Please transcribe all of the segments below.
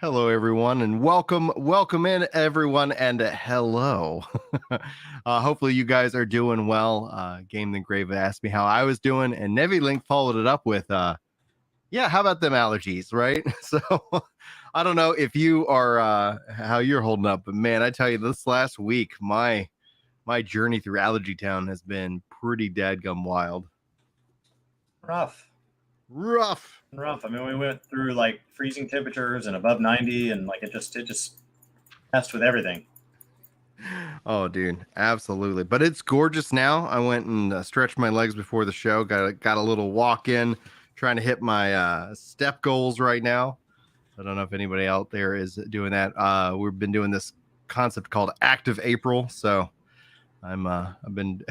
Hello, everyone, and welcome in, everyone, and hello. Hopefully, you guys are doing well. Game the Grave asked me how I was doing, and Nevi Link followed it up with, "Yeah, how about them allergies?" Right? So, I don't know if you are how you're holding up, but man, I tell you, this last week, my journey through Allergy Town has been pretty dadgum wild. Rough. Rough. I mean, we went through like freezing temperatures and above 90, and like it just messed with everything. Oh, dude, absolutely. But it's gorgeous now. I went and stretched my legs before the show. Got a little walk in, trying to hit my step goals right now. I don't know if anybody out there is doing that. We've been doing this concept called Active April, so I've been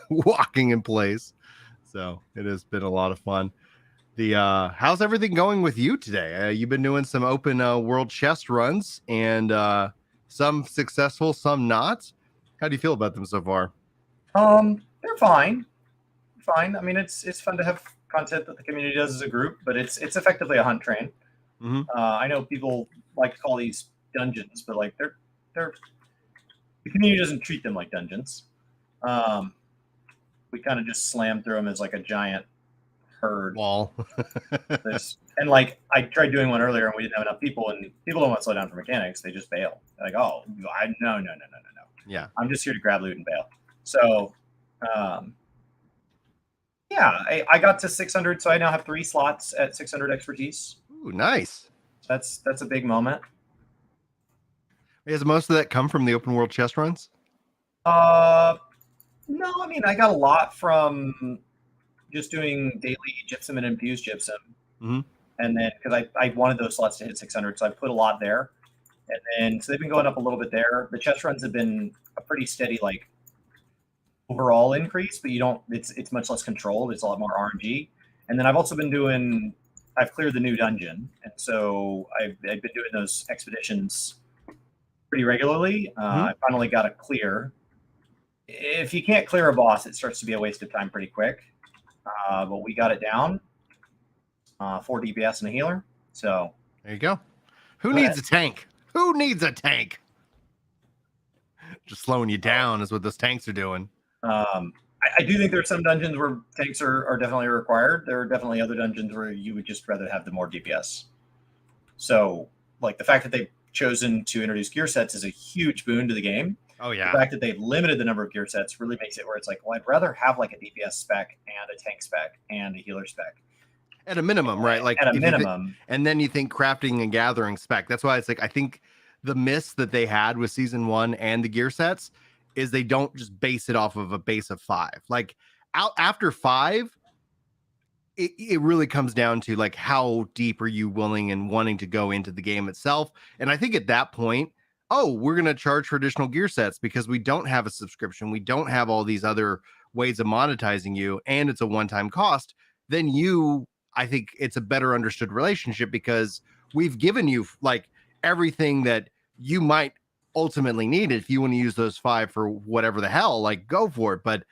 walking in place. So it has been a lot of fun. The how's everything going with you today? You've been doing some open world chest runs and some successful, some not. How do you feel about them so far? They're fine. Fine. I mean, it's fun to have content that the community does as a group, but it's effectively a hunt train. Mm-hmm. I know people like to call these dungeons, but like they're the community doesn't treat them like dungeons. We kind of just slam through them as like a giant herd. Wall. And like I tried doing one earlier, and we didn't have enough people, and people don't want to slow down for mechanics. They just bail. They're like, oh, no. Yeah. I'm just here to grab loot and bail. So, yeah, I got to 600, so I now have 3 slots at 600 expertise. Ooh, nice. That's a big moment. Has most of that come from the open world chest runs? No, I mean I got a lot from just doing daily gypsum and infused gypsum, and then because I wanted those slots to hit 600, so I put a lot there, and then so they've been going up a little bit there. The chest runs have been a pretty steady like overall increase, but you don't. It's much less controlled. It's a lot more RNG. And then I've also been doing. I've cleared the new dungeon, and so I've been doing those expeditions pretty regularly. I finally got a clear. If you can't clear a boss, it starts to be a waste of time pretty quick. But we got it down. 4 DPS and a healer. So there you go. Who needs a tank? Who needs a tank? Just slowing you down is what those tanks are doing. I do think there's some dungeons where tanks are definitely required. There are definitely other dungeons where you would just rather have the more DPS. So, like the fact that they've chosen to introduce gear sets is a huge boon to the game. Oh yeah. The fact that they've limited the number of gear sets really makes it where it's like, well, I'd rather have like a DPS spec and a tank spec and a healer spec. At a minimum, right? Like at a minimum. And then you think crafting and gathering spec. That's why it's like I think the miss that they had with season 1 and the gear sets is they don't just base it off of a base of 5. Like out after 5, it really comes down to like how deep are you willing and wanting to go into the game itself. And I think at that point, oh, we're going to charge for additional gear sets because we don't have a subscription. We don't have all these other ways of monetizing you, and it's a one-time cost. Then I think it's a better understood relationship because we've given you like everything that you might ultimately need. If you want to use those 5 for whatever the hell, like go for it. But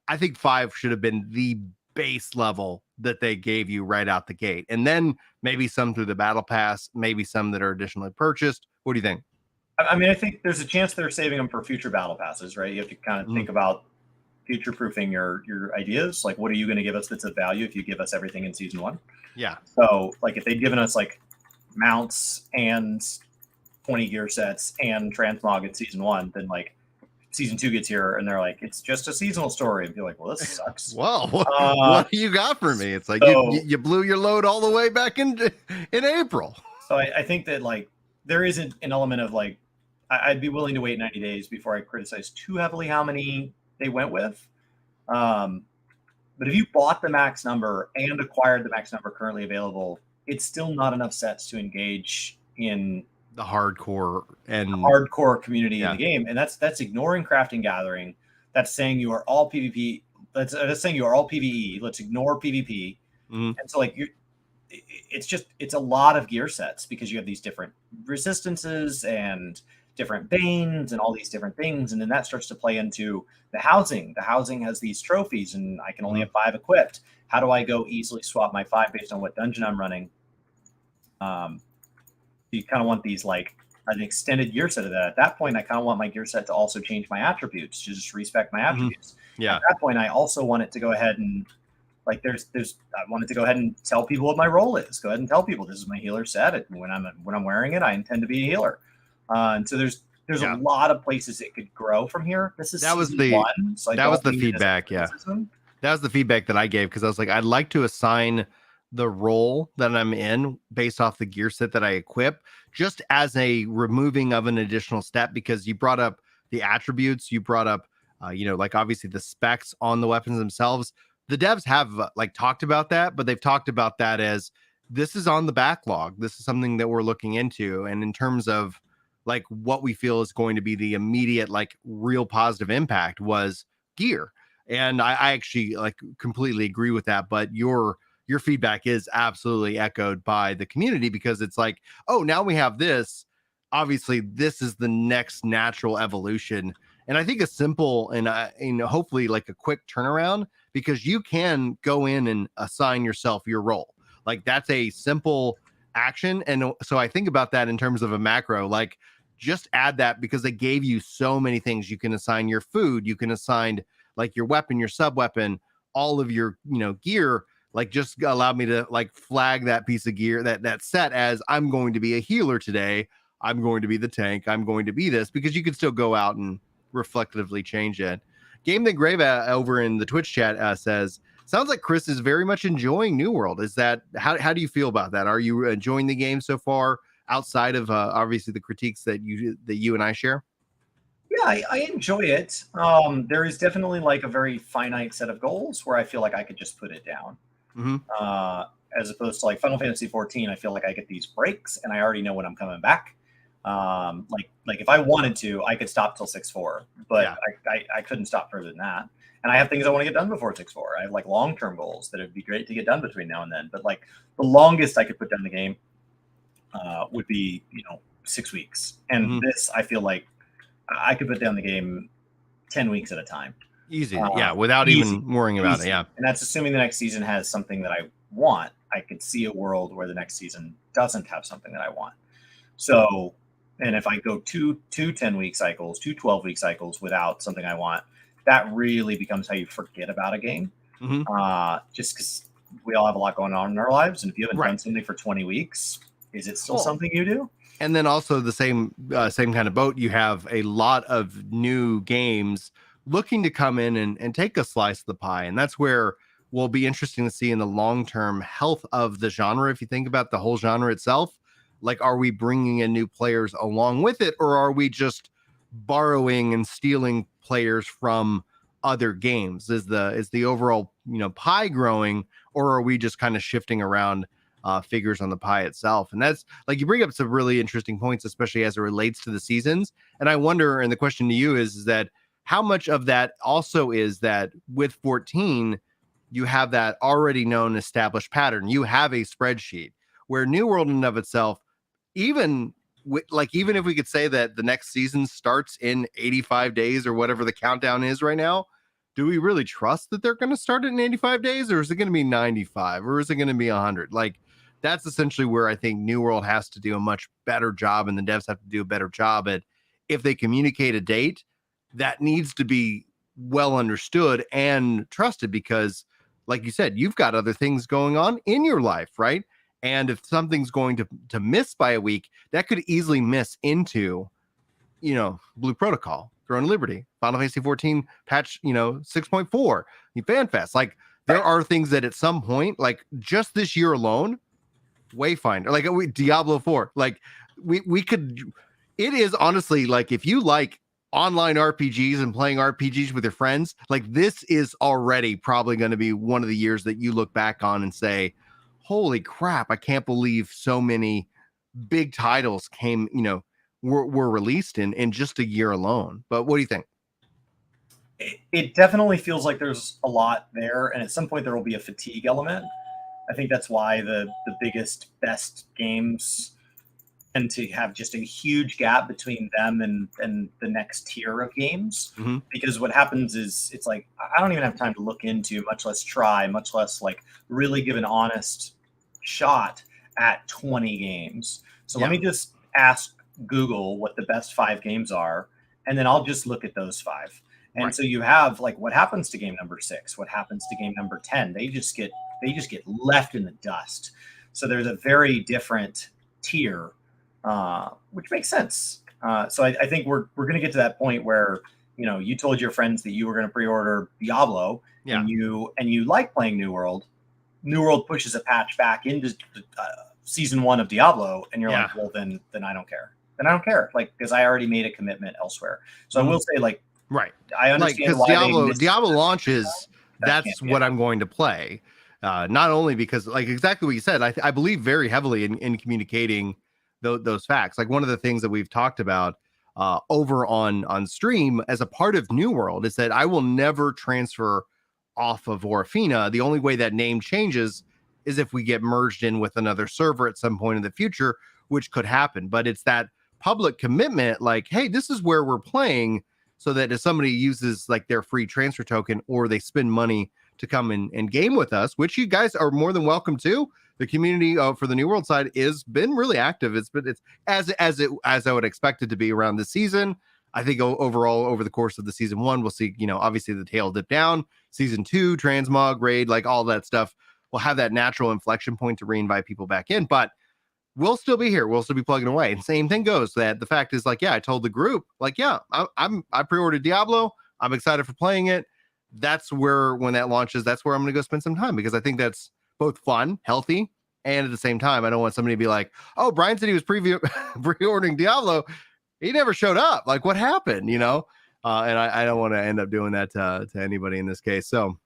I think 5 should have been the base level that they gave you right out the gate. And then maybe some through the battle pass, maybe some that are additionally purchased. What do you think? I mean, I think there's a chance they're saving them for future battle passes, right? You have to kind of think about future-proofing your ideas. Like, what are you going to give us that's of value if you give us everything in season 1? Yeah. So, like, if they'd given us, like, mounts and 20 gear sets and transmog in season 1, then, like, season 2 gets here, and they're like, it's just a seasonal story. And you're like, well, this sucks. Well, what do you got for me? It's like you blew your load all the way back in April. So I think that, like, there is an element of, like, I'd be willing to wait 90 days before I criticize too heavily how many they went with. But if you bought the max number and acquired the max number currently available, it's still not enough sets to engage in the hardcore community in the game. And that's ignoring crafting gathering. That's saying you are all PvP. That's saying you are all PvE. Let's ignore PvP. And so like it's a lot of gear sets because you have these different resistances and different banes and all these different things. And then that starts to play into the housing. The housing has these trophies and I can only have 5 equipped. How do I go easily swap my 5 based on what dungeon I'm running? You kind of want these like an extended gear set of that. At that point, I kind of want my gear set to also change my attributes, to just respect my attributes. Yeah. At that point, I also want it to go ahead and like I wanted to go ahead and tell people what my role is. Go ahead and tell people this is my healer set. When I'm wearing it, I intend to be a healer. And so there's a lot of places it could grow from here. This is season 1, so that was the feedback. Yeah, that was the feedback that I gave, because I was like, I'd like to assign the role that I'm in based off the gear set that I equip, just as a removing of an additional step, because you brought up the attributes, you brought up, like obviously the specs on the weapons themselves. The devs have like talked about that, but they've talked about that as this is on the backlog. This is something that we're looking into. And in terms of like what we feel is going to be the immediate, like real positive impact was gear. And I actually like completely agree with that. But your feedback is absolutely echoed by the community, because it's like, oh, now we have this. Obviously, this is the next natural evolution. And I think a simple and hopefully like a quick turnaround, because you can go in and assign yourself your role. Like that's a simple action. And so I think about that in terms of a macro, like just add that, because they gave you so many things. You can assign your food, you can assign like your weapon, your sub weapon, all of your, gear. Like just allow me to like flag that piece of gear, that set as I'm going to be a healer today. I'm going to be the tank. I'm going to be this, because you can still go out and reflectively change it. Game the Grave over in the Twitch chat says, sounds like Chris is very much enjoying New World. Is that how do you feel about that? Are you enjoying the game so far, outside of obviously the critiques that you and I share? Yeah, I enjoy it. There is definitely like a very finite set of goals where I feel like I could just put it down. As opposed to like Final Fantasy 14, I feel like I get these breaks and I already know when I'm coming back. Like if I wanted to, I could stop till 6-4, but I couldn't stop further than that. And I have things I want to get done before 6-4. I have like long-term goals that would be great to get done between now and then. But like the longest I could put down the game would be 6 weeks. And this, I feel like I could put down the game 10 weeks at a time. Easy, without even worrying about it. Yeah, and that's assuming the next season has something that I want. I could see a world where the next season doesn't have something that I want. So, and if I go two 10-week cycles, 2 12-week cycles without something I want, that really becomes how you forget about a game. Just because we all have a lot going on in our lives, and if you haven't done something for 20 weeks, is it still something you do? And then also the same kind of boat, you have a lot of new games looking to come in and take a slice of the pie. And that's where will be interesting to see in the long-term health of the genre. If you think about the whole genre itself, like, are we bringing in new players along with it, or are we just borrowing and stealing players from other games? Is the overall, pie growing, or are we just kind of shifting around figures on the pie itself? And that's like, you bring up some really interesting points, especially as it relates to the seasons. And I wonder, and the question to you is that how much of that also is that with 14, you have that already known established pattern. You have a spreadsheet, where New World in and of itself, even if we could say that the next season starts in 85 days or whatever the countdown is right now, do we really trust that they're going to start it in 85 days, or is it going to be 95, or is it going to be 100? Like, that's essentially where I think New World has to do a much better job, and the devs have to do a better job at, if they communicate a date, that needs to be well understood and trusted, because like you said, you've got other things going on in your life, right? And if something's going to miss by a week, that could easily miss into, Blue Protocol, Throne of Liberty, Final Fantasy 14 patch, 6.4, FanFest. Like, there are things that at some point, like just this year alone, Wayfinder, like Diablo 4, like we could, it is honestly like, if you like online RPGs and playing RPGs with your friends, like, this is already probably going to be one of the years that you look back on and say, holy crap, I can't believe so many big titles came, were released in just a year alone. But what do you think? It definitely feels like there's a lot there, and at some point there will be a fatigue element. I think that's why the biggest, best games tend to have just a huge gap between them and the next tier of games. Because what happens is, it's like, I don't even have time to look into, much less try, much less like really give an honest shot at 20 games. So let me just ask Google what the best 5 games are, and then I'll just look at those 5. And so you have like what happens to game number 6, what happens to game number 10. They just get left in the dust. So there's a very different tier, which makes sense. So I think we're going to get to that point where, you know, you told your friends that you were going to pre-order Diablo, and you like playing New World. New World pushes a patch back into season 1 of Diablo, and you're like, well, then I don't care. Then I don't care, like, because I already made a commitment elsewhere. So I will say, like, I understand because Diablo launches. That's what I'm going to play. Not only because, like, exactly what you said, I believe very heavily in communicating those facts. Like, one of the things that we've talked about over on stream as a part of New World is that I will never transfer off of Orofina. The only way that name changes is if we get merged in with another server at some point in the future, which could happen. But it's that public commitment, like, hey, this is where we're playing, so that if somebody uses like their free transfer token or they spend money to come and game with us, which you guys are more than welcome to. The community for the New World side is been really active. It's as I would expect it to be around this season. I think overall over the course of the season 1, we'll see, you know, obviously the tail dip down. Season 2, transmog, raid, like all that stuff will have that natural inflection point to reinvite people back in, but we'll still be here. We'll still be plugging away. And same thing goes, that the fact is, like, I told the group, like, I pre-ordered Diablo. I'm excited for playing it. That's where, when that launches, that's where I'm going to go spend some time, because I think that's both fun, healthy, and at the same time, I don't want somebody to be like, oh, Brian said he was pre-ordering Diablo. He never showed up. Like, what happened, you know? And I don't want to end up doing that to anybody in this case. So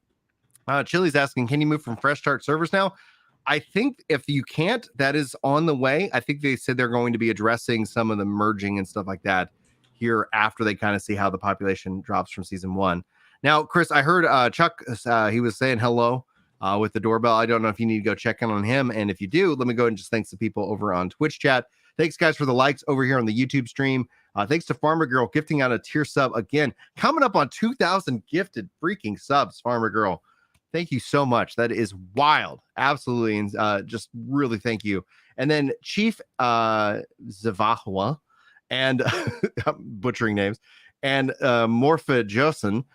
Chili's asking, can you move from fresh start servers now? I think if you can't, that is on the way. I think they said they're going to be addressing some of the merging and stuff like that here after they kind of see how the population drops from season 1. Now, Chris, I heard Chuck, he was saying hello with the doorbell. I don't know if you need to go check in on him. And if you do, let me go and just thanks the people over on Twitch chat. Thanks, guys, for the likes over here on the YouTube stream. Thanks to Farmer Girl gifting out a tier sub again. Coming up on 2,000 gifted freaking subs, Farmer Girl. Thank you so much. That is wild. Absolutely. And just really thank you. And then Chief Zavahwa and I'm butchering names, and Morpha Josen.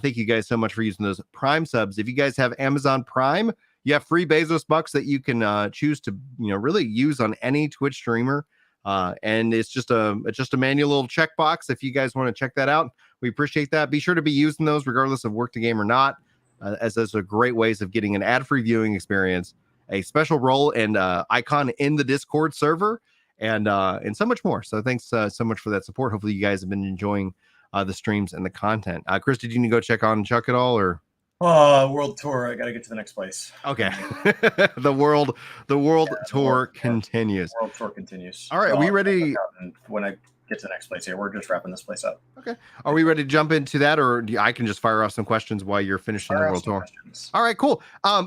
Thank you guys so much for using those Prime subs. If you guys have Amazon Prime, you have free Bezos bucks that you can choose to, you know, really use on any Twitch streamer. And it's just a manual little checkbox. If you guys want to check that out, we appreciate that. Be sure to be using those regardless of work to game or not, as those are great ways of getting an ad-free viewing experience, a special role and icon in the Discord server, and so much more. So thanks so much for that support. Hopefully you guys have been enjoying the streams and the content. Chris, did you need to go check on Chuck at all, or? World tour. I got to get to the next place. Okay. the world tour continues. World tour continues. All right. Are we ready? When I get to the next place here, we're just wrapping this place up. Okay. Are we ready to jump into that, or I can just fire off some questions while you're finishing the world tour? Questions. All right, cool.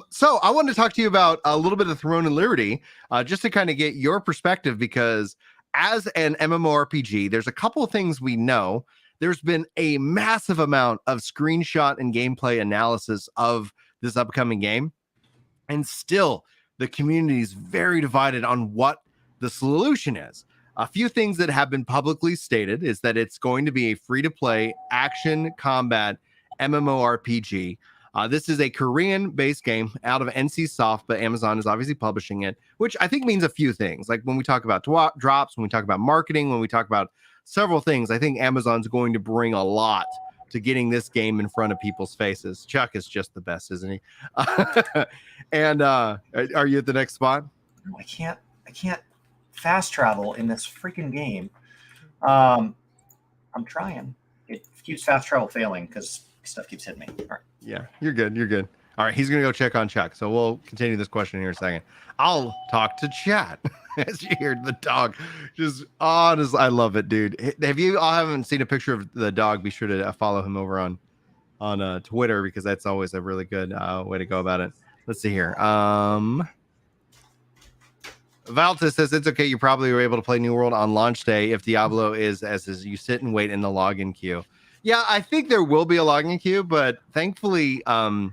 So I wanted to talk to you about a little bit of Throne and Liberty, just to kind of get your perspective, because as an MMORPG, there's a couple of things we know. There's been a massive amount of screenshot and gameplay analysis of this upcoming game. And still, the community is very divided on what the solution is. A few things that have been publicly stated is that it's going to be a free-to-play action combat MMORPG. This is a Korean-based game out of NCSoft, but Amazon is obviously publishing it, which I think means a few things. Like when we talk about drops, when we talk about marketing, when we talk about several things, I think Amazon's going to bring a lot to getting this game in front of people's faces. Chuck is just the best, isn't he? And are you at the next spot? I can't fast travel in this freaking game. I'm trying. It keeps fast travel failing because stuff keeps hitting me. All right. Yeah, you're good. All right, he's going to go check on Chuck. So we'll continue this question here in a second. I'll talk to chat. As you hear the dog, just honest. I love it, dude. Have you all haven't seen a picture of the dog? Be sure to follow him over on Twitter, because that's always a really good way to go about it. Let's see here. Valta says it's okay. You probably were able to play New World on launch day if Diablo is as you sit and wait in the login queue. Yeah, I think there will be a login queue, but thankfully, I'm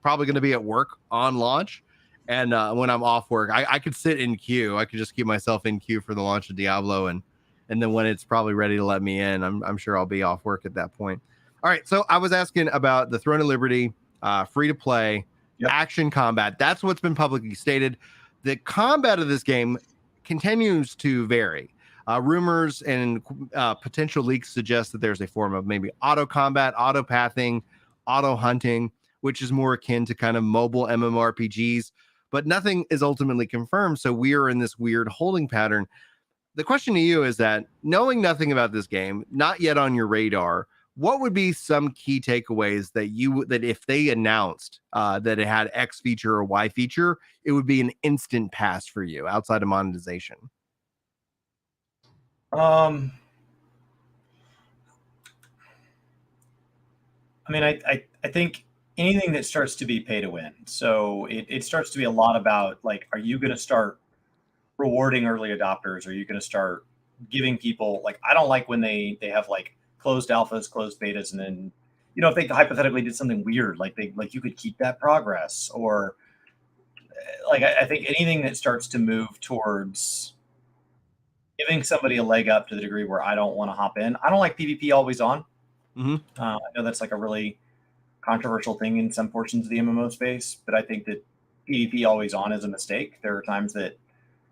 probably going to be at work on launch. And when I'm off work, I could sit in queue. I could just keep myself in queue for the launch of Diablo, and then when it's probably ready to let me in, I'm sure I'll be off work at that point. All right, so I was asking about the Throne of Liberty, free to play, action combat. That's what's been publicly stated. The combat of this game continues to vary. Rumors and potential leaks suggest that there's a form of maybe auto combat, auto pathing, auto hunting, which is more akin to kind of mobile MMORPGs, but nothing is ultimately confirmed. So we are in this weird holding pattern. The question to you is that, knowing nothing about this game, not yet on your radar, what would be some key takeaways that if they announced that it had X feature or Y feature, it would be an instant pass for you outside of monetization? I mean, I think anything that starts to be pay to win. So it starts to be a lot about, like, are you going to start rewarding early adopters? Are you going to start giving people, like, I don't like when they have like closed alphas, closed betas, and then, if they hypothetically did something weird, like you could keep that progress, or like, I think anything that starts to move towards giving somebody a leg up to the degree where I don't want to hop in. I don't like PvP always on. I know that's like a really controversial thing in some portions of the MMO space, but I think that PvP always on is a mistake. There are times that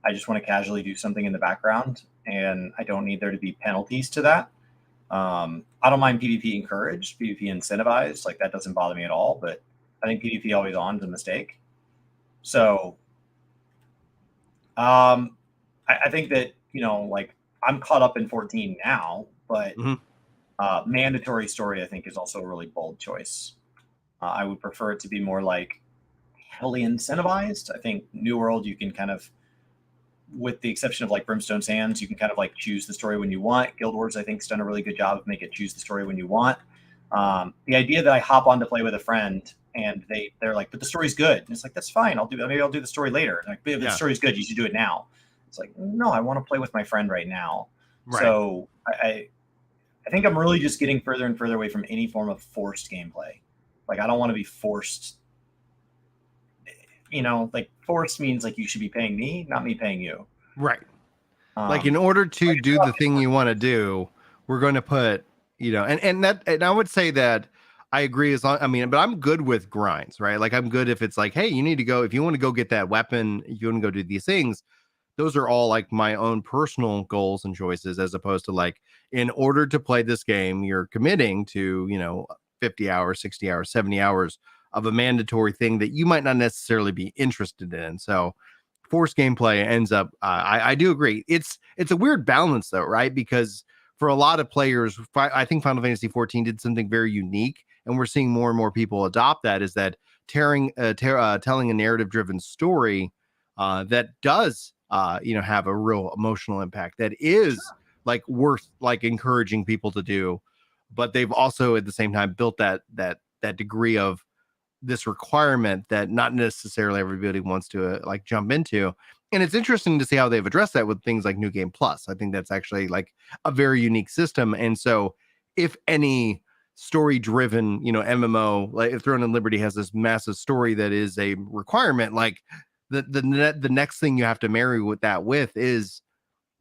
I just want to casually do something in the background, and I don't need there to be penalties to that. I don't mind PvP encouraged, PvP incentivized, like that doesn't bother me at all, but I think PvP always on is a mistake. So I think that, like, I'm caught up in 14 now, but mandatory story, I think, is also a really bold choice. I would prefer it to be more like heavily incentivized. I think New World, you can kind of, with the exception of like Brimstone Sands, you can kind of like choose the story when you want. Guild Wars, I think, has done a really good job of making it choose the story when you want. The idea that I hop on to play with a friend and they're like, but the story's good. And it's like, that's fine. Maybe I'll do the story later. Like, if the story's good, you should do it now. It's like, no, I want to play with my friend right now. Right. So I think I'm really just getting further and further away from any form of forced gameplay. Like, I don't want to be forced. Like, forced means like you should be paying me, not me paying you. Right. Like, in order to do the thing you want to do, we're going to put, and I would say that I agree but I'm good with grinds, right? Like, I'm good if it's like, hey, you need to go, if you want to go get that weapon, you want to go do these things. Those are all like my own personal goals and choices, as opposed to like, in order to play this game, you're committing to, 50 hours, 60 hours, 70 hours of a mandatory thing that you might not necessarily be interested in. So forced gameplay ends up, I do agree. It's a weird balance though, right? Because for a lot of players, I think Final Fantasy 14 did something very unique, and we're seeing more and more people adopt that, is that telling a narrative driven story that does have a real emotional impact, that is like worth like encouraging people to do. But they've also at the same time built that degree of this requirement that not necessarily everybody wants to like jump into. And it's interesting to see how they've addressed that with things like New Game Plus. I think that's actually like a very unique system. And so if any story driven, MMO, like if Throne and Liberty has this massive story that is a requirement, like the next thing you have to marry with that is,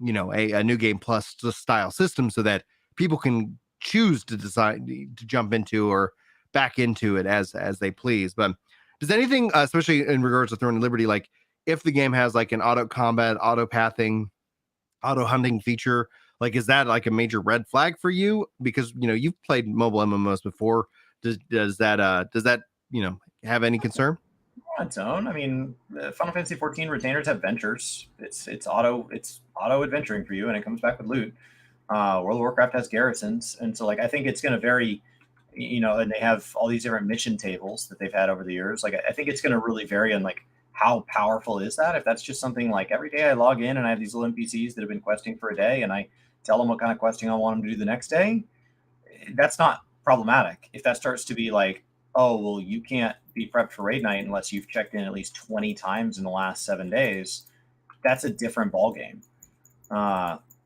a New Game Plus style system, so that people can choose to decide to jump into or back into it as they please. But does anything, especially in regards to Throne and Liberty, like if the game has like an auto combat, auto pathing, auto hunting feature, like is that like a major red flag for you? Because you've played mobile MMOs before. Does that have any concern? On its own, I mean, Final Fantasy 14 retainers have ventures. It's auto adventuring for you, and it comes back with loot. World of Warcraft has garrisons, and so like I think it's going to vary. And they have all these different mission tables that they've had over the years. Like, I think it's going to really vary on like how powerful is that. If that's just something like every day I log in and I have these little NPCs that have been questing for a day, and I tell them what kind of questing I want them to do the next day, that's not problematic. If that starts to be like, oh, well, you can't be prepped for raid night unless you've checked in at least 20 times in the last 7 days, that's a different ballgame.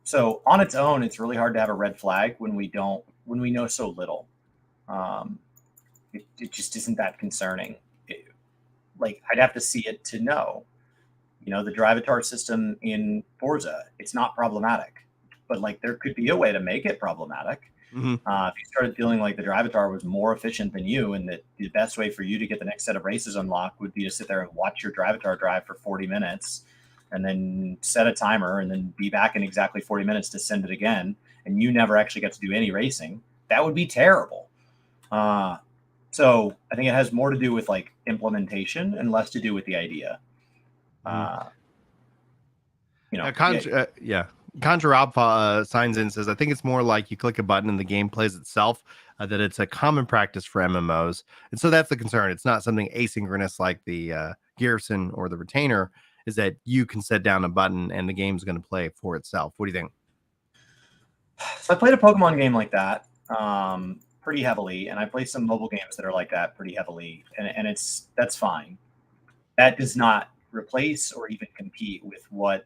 So on its own, it's really hard to have a red flag when we know so little. It just isn't that concerning. like I'd have to see it to know. You know, the Drivatar system in Forza, it's not problematic, but like there could be a way to make it problematic. If you started feeling like the Drivatar was more efficient than you, and that the best way for you to get the next set of races unlocked would be to sit there and watch your Drivatar drive for 40 minutes and then set a timer and then be back in exactly 40 minutes to send it again, and you never actually get to do any racing, that would be terrible. So I think it has more to do with like implementation and less to do with the idea. You know, Contra Alpha signs in and says, I think it's more like you click a button and the game plays itself, that it's a common practice for MMOs. And so that's the concern. It's not something asynchronous like the Garrison or the Retainer, is that you can set down a button and the game's going to play for itself. What do you think? So I played a Pokemon game like that pretty heavily, and I play some mobile games that are like that pretty heavily, and that's fine. That does not replace or even compete with what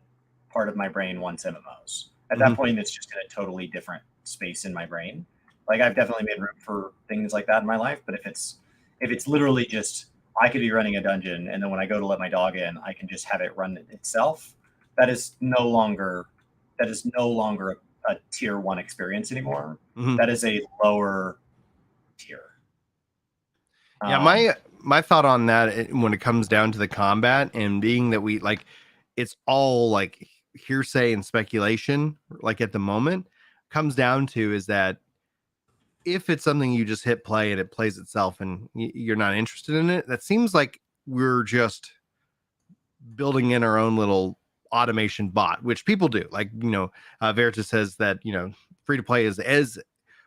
part of my brain wants MMOs. At that point, it's just in a totally different space in my brain. Like I've definitely made room for things like that in my life, but if it's literally just I could be running a dungeon, and then when I go to let my dog in, I can just have it run itself. That is no longer a tier 1 experience anymore. That is a lower tier. Yeah, my thought on that when it comes down to the combat, and being that we like it's all like hearsay and speculation, like at the moment, comes down to is that if it's something you just hit play and it plays itself and you're not interested in it, that seems like we're just building in our own little automation bot, which people do. Like, Veritas says that, free to play is as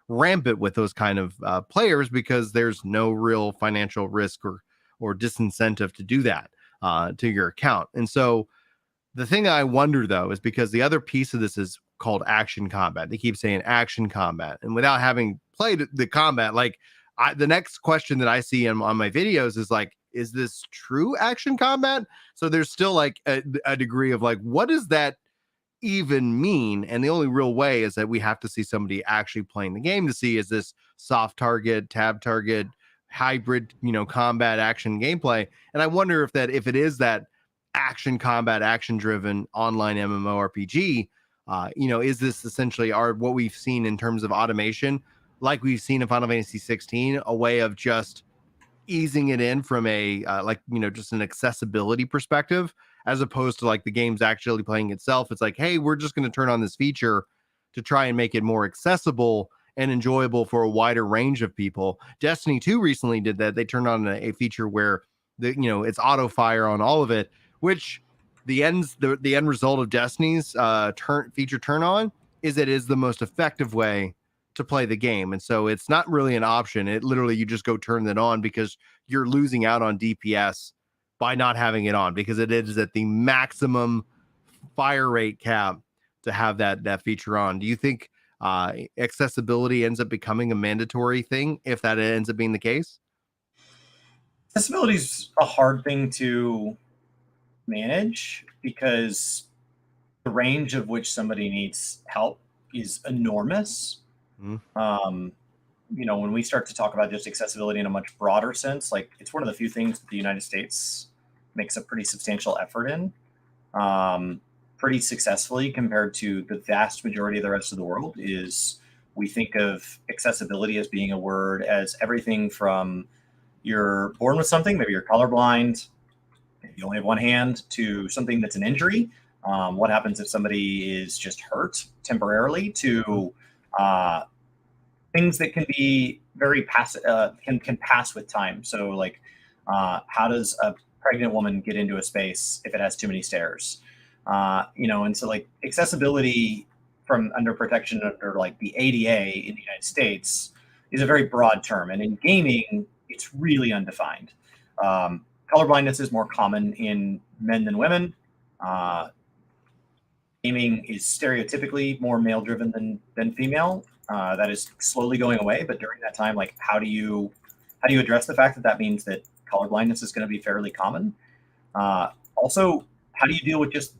rampant with those kind of players because there's no real financial risk or disincentive to do that to your account. And so the thing I wonder, though, is because the other piece of this is called action combat. They keep saying action combat. And without having played the combat, like the next question that I see on my videos is like, is this true action combat? So there's still like a degree of like, what does that even mean? And the only real way is that we have to see somebody actually playing the game to see, is this soft target, tab target, hybrid, combat action gameplay. And I wonder if it is that action combat, action driven online MMORPG, is this essentially what we've seen in terms of automation, like we've seen in Final Fantasy 16, a way of just easing it in from a just an accessibility perspective, as opposed to like the game's actually playing itself. It's like, hey, we're just going to turn on this feature to try and make it more accessible and enjoyable for a wider range of people. Destiny 2 recently did that. They turned on a feature where it's auto fire on all of it, which the end result of Destiny's feature turn on is it is the most effective way to play the game. And so it's not really an option. It literally, you just go turn it on because you're losing out on DPS by not having it on, because it is at the maximum fire rate cap to have that feature on. Do you think accessibility ends up becoming a mandatory thing if that ends up being the case? Accessibility is a hard thing to manage because the range of which somebody needs help is enormous. When we start to talk about just accessibility in a much broader sense, like it's one of the few things that the United States makes a pretty substantial effort in, pretty successfully compared to the vast majority of the rest of the world. Is we think of accessibility as being a word as everything from you're born with something, maybe you're colorblind, you only have one hand, to something that's an injury. What happens if somebody is just hurt temporarily, to things that can be very can pass with time. So like, how does a pregnant woman get into a space if it has too many stairs? And so like accessibility from under protection under like the ADA in the United States is a very broad term. And in gaming, it's really undefined. Colorblindness is more common in men than women. Gaming is stereotypically more male driven than female. That is slowly going away, but during that time, like how do you address the fact that means that colorblindness is going to be fairly common? Also, how do you deal with just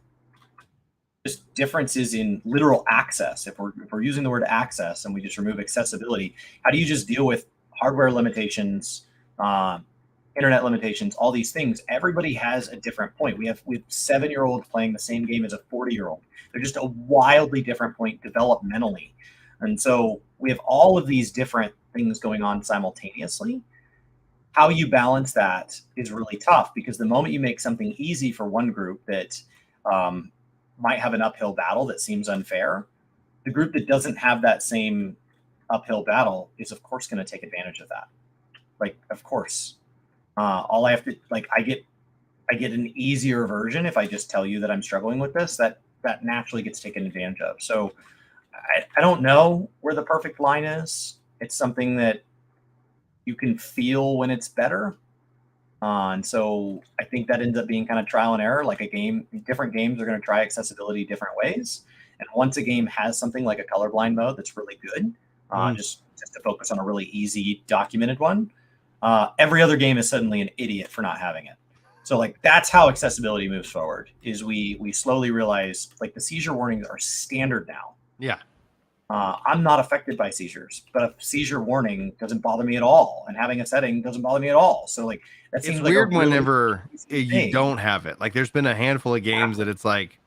differences in literal access? If we're using the word access and we just remove accessibility, how do you just deal with hardware limitations, internet limitations, all these things. Everybody has a different point. We have 7-year-olds playing the same game as a 40-year-old. They're just a wildly different point developmentally. And so we have all of these different things going on simultaneously. How you balance that is really tough, because the moment you make something easy for one group that might have an uphill battle that seems unfair, the group that doesn't have that same uphill battle is of course going to take advantage of that. Like, of course. All I have to, like, I get an easier version if I just tell you that I'm struggling with this, that naturally gets taken advantage of. So I don't know where the perfect line is. It's something that you can feel when it's better. And so I think that ends up being kind of trial and error. Like different games are going to try accessibility different ways. And once a game has something like a colorblind mode that's really good, just to focus on a really easy documented one, every other game is suddenly an idiot for not having it. So like that's how accessibility moves forward, is we slowly realize like the seizure warnings are standard now. Yeah. I'm not affected by seizures, but a seizure warning doesn't bother me at all, and having a setting doesn't bother me at all. So like that seems it's like weird really whenever you don't have it. Like there's been a handful of games that it's like,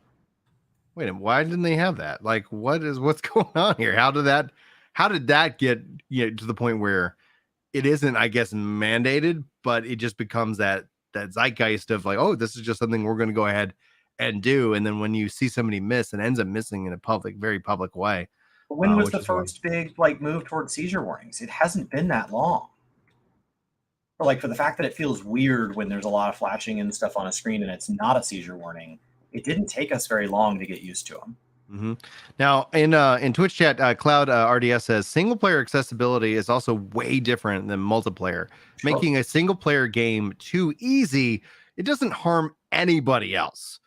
wait, why didn't they have that? Like what's going on here? How did that get to the point where it isn't, I guess, mandated, but it just becomes that zeitgeist of like, oh, this is just something we're going to go ahead and do. And then when you see somebody miss, and ends up missing in a very public way. But when was the first big like move towards seizure warnings? It hasn't been that long. But like for the fact that it feels weird when there's a lot of flashing and stuff on a screen and it's not a seizure warning, it didn't take us very long to get used to them. Mm-hmm. Now in Twitch chat, Cloud RDS says single player accessibility is also way different than multiplayer. Sure. Making a single player game too easy, it doesn't harm anybody else.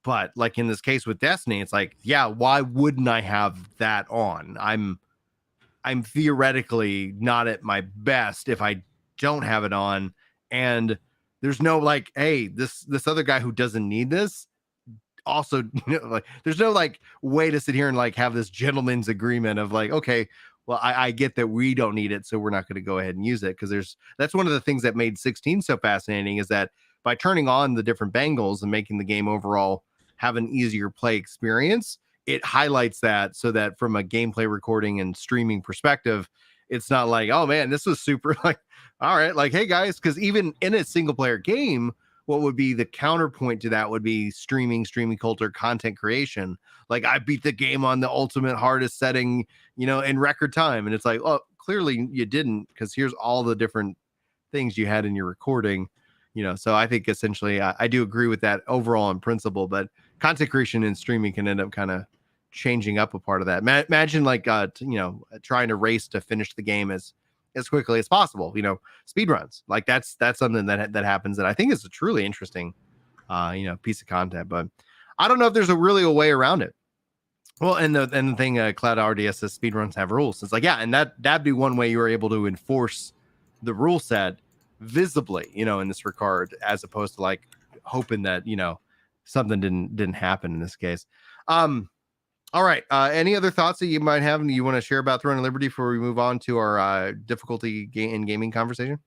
But like in this case with Destiny, it's like, yeah, why wouldn't I have that on? I'm theoretically not at my best if I don't have it on. And there's no like, hey, this other guy who doesn't need this also, like there's no like way to sit here and like have this gentleman's agreement of like, okay, well, I get that we don't need it, so we're not going to go ahead and use it. Because that's one of the things that made 16 so fascinating, is that by turning on the different bangles and making the game overall have an easier play experience, it highlights that, so that from a gameplay recording and streaming perspective, it's not like, oh man, this was super like, all right, like, hey guys, because even in a single player game, what would be the counterpoint to that would be streaming culture, content creation. Like, I beat the game on the ultimate hardest setting, in record time. And it's like, oh, clearly you didn't, because here's all the different things you had in your recording. So I think essentially I do agree with that overall in principle, but content creation and streaming can end up kind of changing up a part of that. Imagine like, trying to race to finish the game as quickly as possible, speed runs. Like that's something that happens that I think is a truly interesting, piece of content, but I don't know if there's a way around it. Well, and the thing, Cloud RDS says speedruns have rules. It's like, yeah, and that'd be one way you were able to enforce the rule set visibly, in this regard, as opposed to like hoping that, something didn't happen in this case. All right. Any other thoughts that you might have and you want to share about Throne of Liberty before we move on to our difficulty in gaming conversation?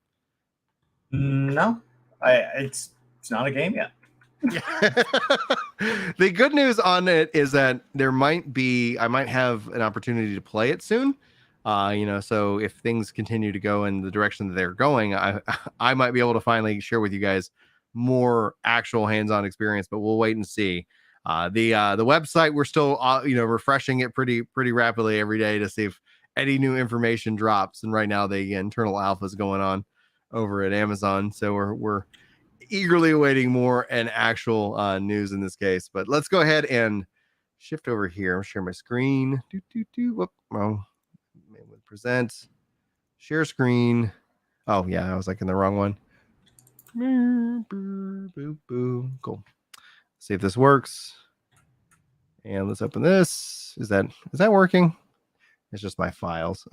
No, it's not a game yet. The good news on it is that I might have an opportunity to play it soon. So if things continue to go in the direction that they're going, I might be able to finally share with you guys more actual hands-on experience, but we'll wait and see. The website, we're still refreshing it pretty rapidly every day to see if any new information drops. And right now the internal alpha is going on over at Amazon, so we're eagerly awaiting more and actual news in this case. But let's go ahead and shift over here. I'll share my screen. Whoop. Oh, present, share screen. Oh yeah, I was like in the wrong one. Cool. See if this works. And let's open this. Is that working? It's just my files.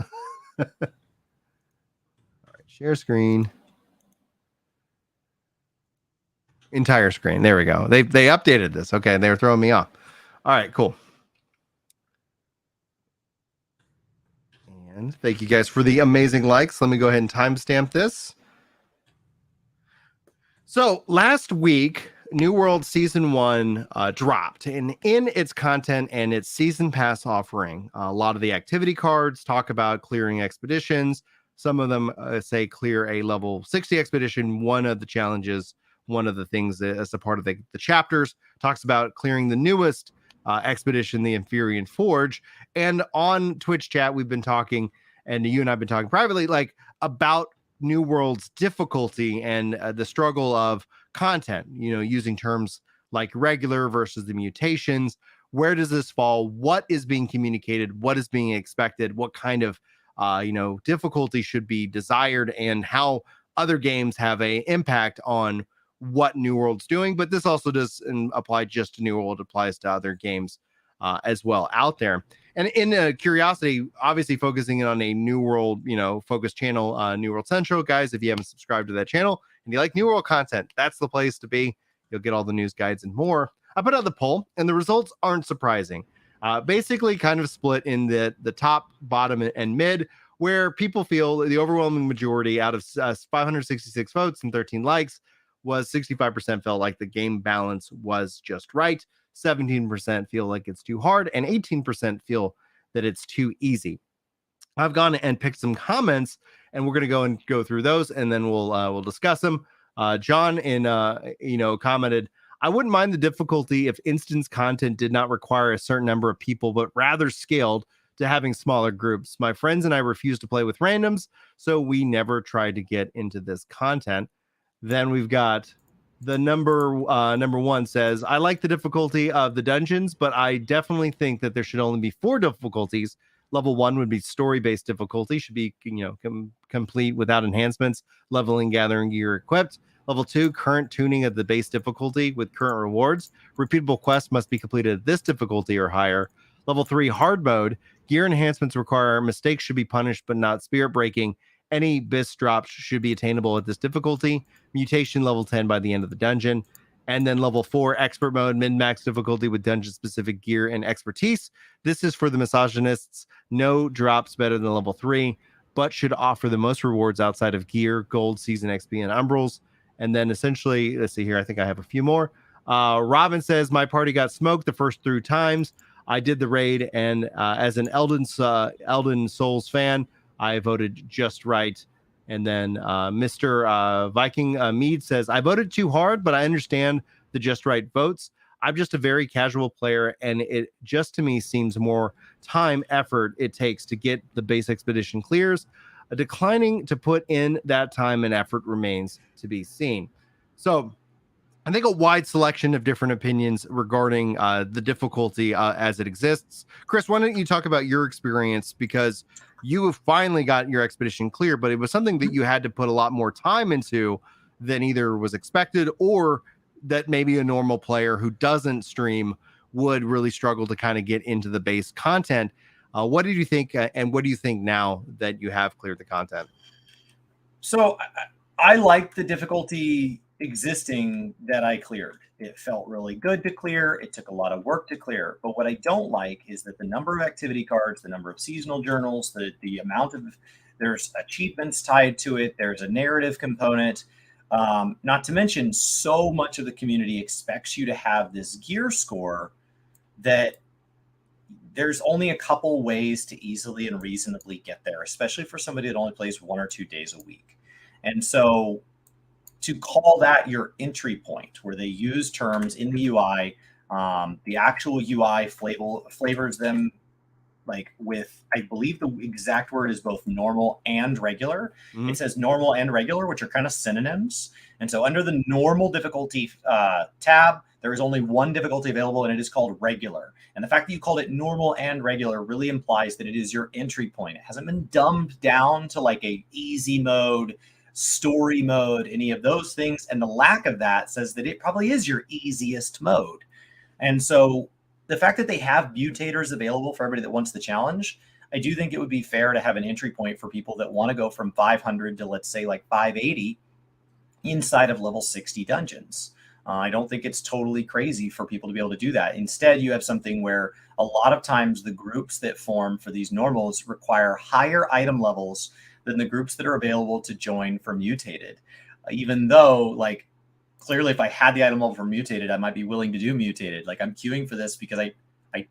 All right, share screen. Entire screen. There we go. They updated this. Okay, they were throwing me off. All right, cool. And thank you guys for the amazing likes. Let me go ahead and timestamp this. So last week, New World Season 1 dropped, and in its content and its Season Pass offering, a lot of the activity cards talk about clearing expeditions. Some of them say clear a level 60 expedition. One of the challenges, one of the things that, as a part of the chapters, talks about clearing the newest expedition, the Inferian Forge. And on Twitch chat, we've been talking, and you and I've been talking privately, like about New World's difficulty and the struggle of content, using terms like regular versus the mutations. Where does this fall? What is being communicated? What is being expected? What kind of difficulty should be desired, and how other games have a impact on what New World's doing. But this also doesn't apply just to New World, it applies to other games as well out there. And in curiosity, obviously focusing on a New World, focused channel, New World Central, guys, if you haven't subscribed to that channel and you like New World content, that's the place to be. You'll get all the news, guides, and more. I put out the poll, and the results aren't surprising. Basically kind of split in the top, bottom, and mid, where people feel the overwhelming majority out of 566 votes and 13 likes was 65% felt like the game balance was just right. 17% feel like it's too hard, and 18% feel that it's too easy. I've gone and picked some comments, and we're going to go through those, and then we'll discuss them. John commented, I wouldn't mind the difficulty if instance content did not require a certain number of people, but rather scaled to having smaller groups. My friends and I refuse to play with randoms, so we never tried to get into this content. Then we've got the number one says, I like the difficulty of the dungeons, but I definitely think that there should only be 4 difficulties. Level 1 would be story-based difficulty, should be complete without enhancements, leveling, gathering gear, equipped. Level 2, current tuning of the base difficulty with current rewards. Repeatable quests must be completed at this difficulty or higher. Level 3, hard mode. Gear enhancements require mistakes should be punished, but not spirit breaking. Any BIS drops should be attainable at this difficulty. Mutation level 10 by the end of the dungeon. And then level 4, expert mode, min-max difficulty with dungeon-specific gear and expertise. This is for the misogynists. No drops better than level 3, but should offer the most rewards outside of gear, gold, season XP, and umbrals. And then essentially, let's see here, I think I have a few more. Robin says, my party got smoked the first 3 times. I did the raid, and as an Elden Souls fan, I voted just right. And then Mr. Viking Mead says, I voted too hard, but I understand the just right votes. I'm just a very casual player, and it just to me seems more time, effort it takes to get the base expedition clears. Declining to put in that time and effort remains to be seen. So I think a wide selection of different opinions regarding the difficulty as it exists. Chris, why don't you talk about your experience, because you have finally got your expedition clear, but it was something that you had to put a lot more time into than either was expected, or that maybe a normal player who doesn't stream would really struggle to kind of get into the base content. What did you think, and what do you think now that you have cleared the content? So I like the difficulty existing that I cleared. It felt really good to clear. It took a lot of work to clear. But what I don't like is that the number of activity cards, the number of seasonal journals, the amount of, there's achievements tied to it. There's a narrative component. Not to mention, so much of the community expects you to have this gear score that there's only a couple ways to easily and reasonably get there, especially for somebody that only plays 1 or 2 days a week. And so to call that your entry point, where they use terms in the UI, the actual UI flavors them like with, I believe the exact word is both normal and regular. Mm-hmm. It says normal and regular, which are kind of synonyms. And so under the normal difficulty tab, there is only one difficulty available, and it is called regular. And the fact that you called it normal and regular really implies that it is your entry point. It hasn't been dumbed down to like a easy mode, story mode, any of those things. And the lack of that says that it probably is your easiest mode. And so the fact that they have mutators available for everybody that wants the challenge, I do think it would be fair to have an entry point for people that want to go from 500 to, let's say, like 580 inside of level 60 dungeons. I don't think it's totally crazy for people to be able to do that. Instead, you have something where a lot of times the groups that form for these normals require higher item levels than the groups that are available to join for mutated. Even though, like, clearly if I had the item level for mutated, I might be willing to do mutated. Like I'm queuing for this because I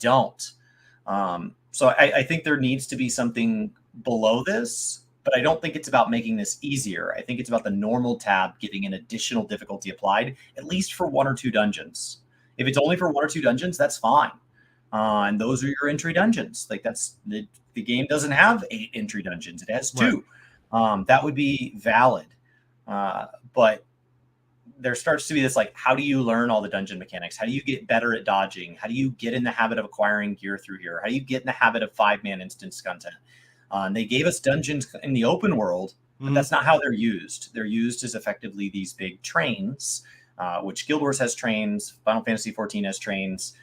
don't. So I think there needs to be something below this, but I don't think it's about making this easier. I think it's about the normal tab getting an additional difficulty applied, at least for 1 or 2 dungeons. If it's only for 1 or 2 dungeons, that's fine. And those are your entry dungeons. Like that's the game doesn't have 8 entry dungeons. It has 2. Right. That would be valid. But there starts to be this, like, how do you learn all the dungeon mechanics? How do you get better at dodging? How do you get in the habit of acquiring gear through here? How do you get in the habit of 5-man instance content? And they gave us dungeons in the open world, but that's not how they're used. They're used as effectively these big trains, which Guild Wars has trains, Final Fantasy 14 has trains.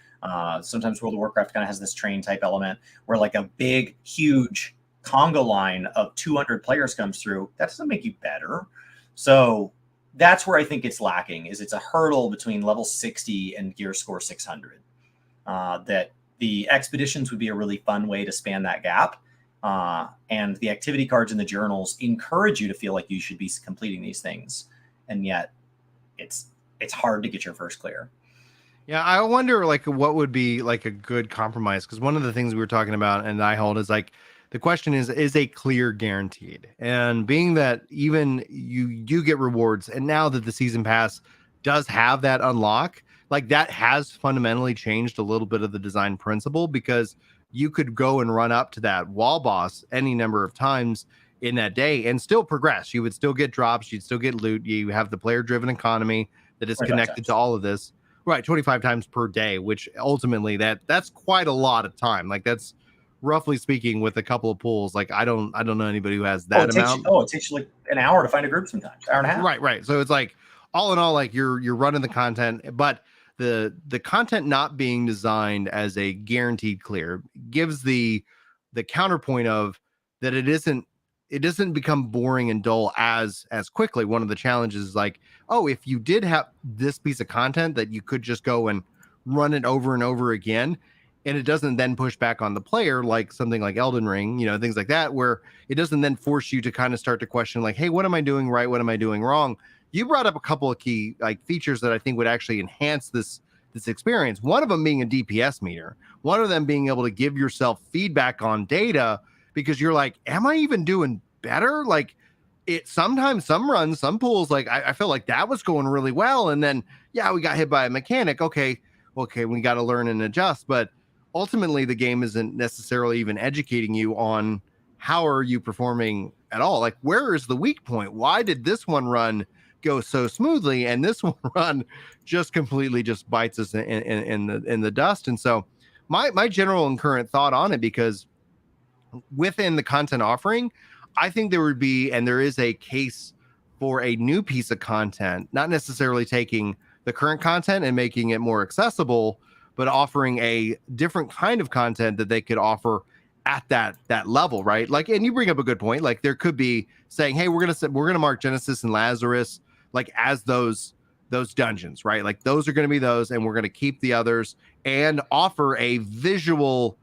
Sometimes World of Warcraft kind of has this train type element where like a big, huge conga line of 200 players comes through. That doesn't make you better. So that's where I think it's lacking, is it's a hurdle between level 60 and gear score 600. That the expeditions would be a really fun way to span that gap. And the activity cards in the journals encourage you to feel like you should be completing these things. And yet it's hard to get your first clear. Yeah, I wonder like what would be like a good compromise, because one of the things we were talking about and I hold is like the question is a clear guaranteed? And being that even you do get rewards, and now that the season pass does have that unlock, like that has fundamentally changed a little bit of the design principle, because you could go and run up to that wall boss any number of times in that day and still progress. You would still get drops, you'd still get loot, you have the player driven economy that is connected to all of this. Right, 25 times per day, which ultimately that's quite a lot of time. Like that's roughly speaking with a couple of pools. Like I don't know anybody who has that amount. It takes you like an hour to find a group sometimes, hour and a half. Right. So it's like all in all, like you're running the content, but the content not being designed as a guaranteed clear gives the counterpoint of that it doesn't become boring and dull as quickly. One of the challenges is like, oh, if you did have this piece of content that you could just go and run it over and over again, and it doesn't then push back on the player, like something like Elden Ring, things like that, where it doesn't then force you to kind of start to question like, hey, what am I doing right? What am I doing wrong? You brought up a couple of key like features that I think would actually enhance this experience. One of them being a DPS meter, one of them being able to give yourself feedback on data, because you're like, am I even doing better? Like it sometimes some runs, some pools, like I feel like that was going really well. And then, yeah, we got hit by a mechanic. Okay, we got to learn and adjust. But ultimately the game isn't necessarily even educating you on how are you performing at all. Like, where is the weak point? Why did this one run go so smoothly and this one run just completely just bites us in the dust? And so my general and current thought on it, because within the content offering, I think there would be, and there is a case for a new piece of content, not necessarily taking the current content and making it more accessible, but offering a different kind of content that they could offer at that level, right? Like, and you bring up a good point. Like, there could be saying, hey, we're gonna mark Genesis and Lazarus like as those dungeons, right? Like those are going to be those, and we're going to keep the others and offer a visual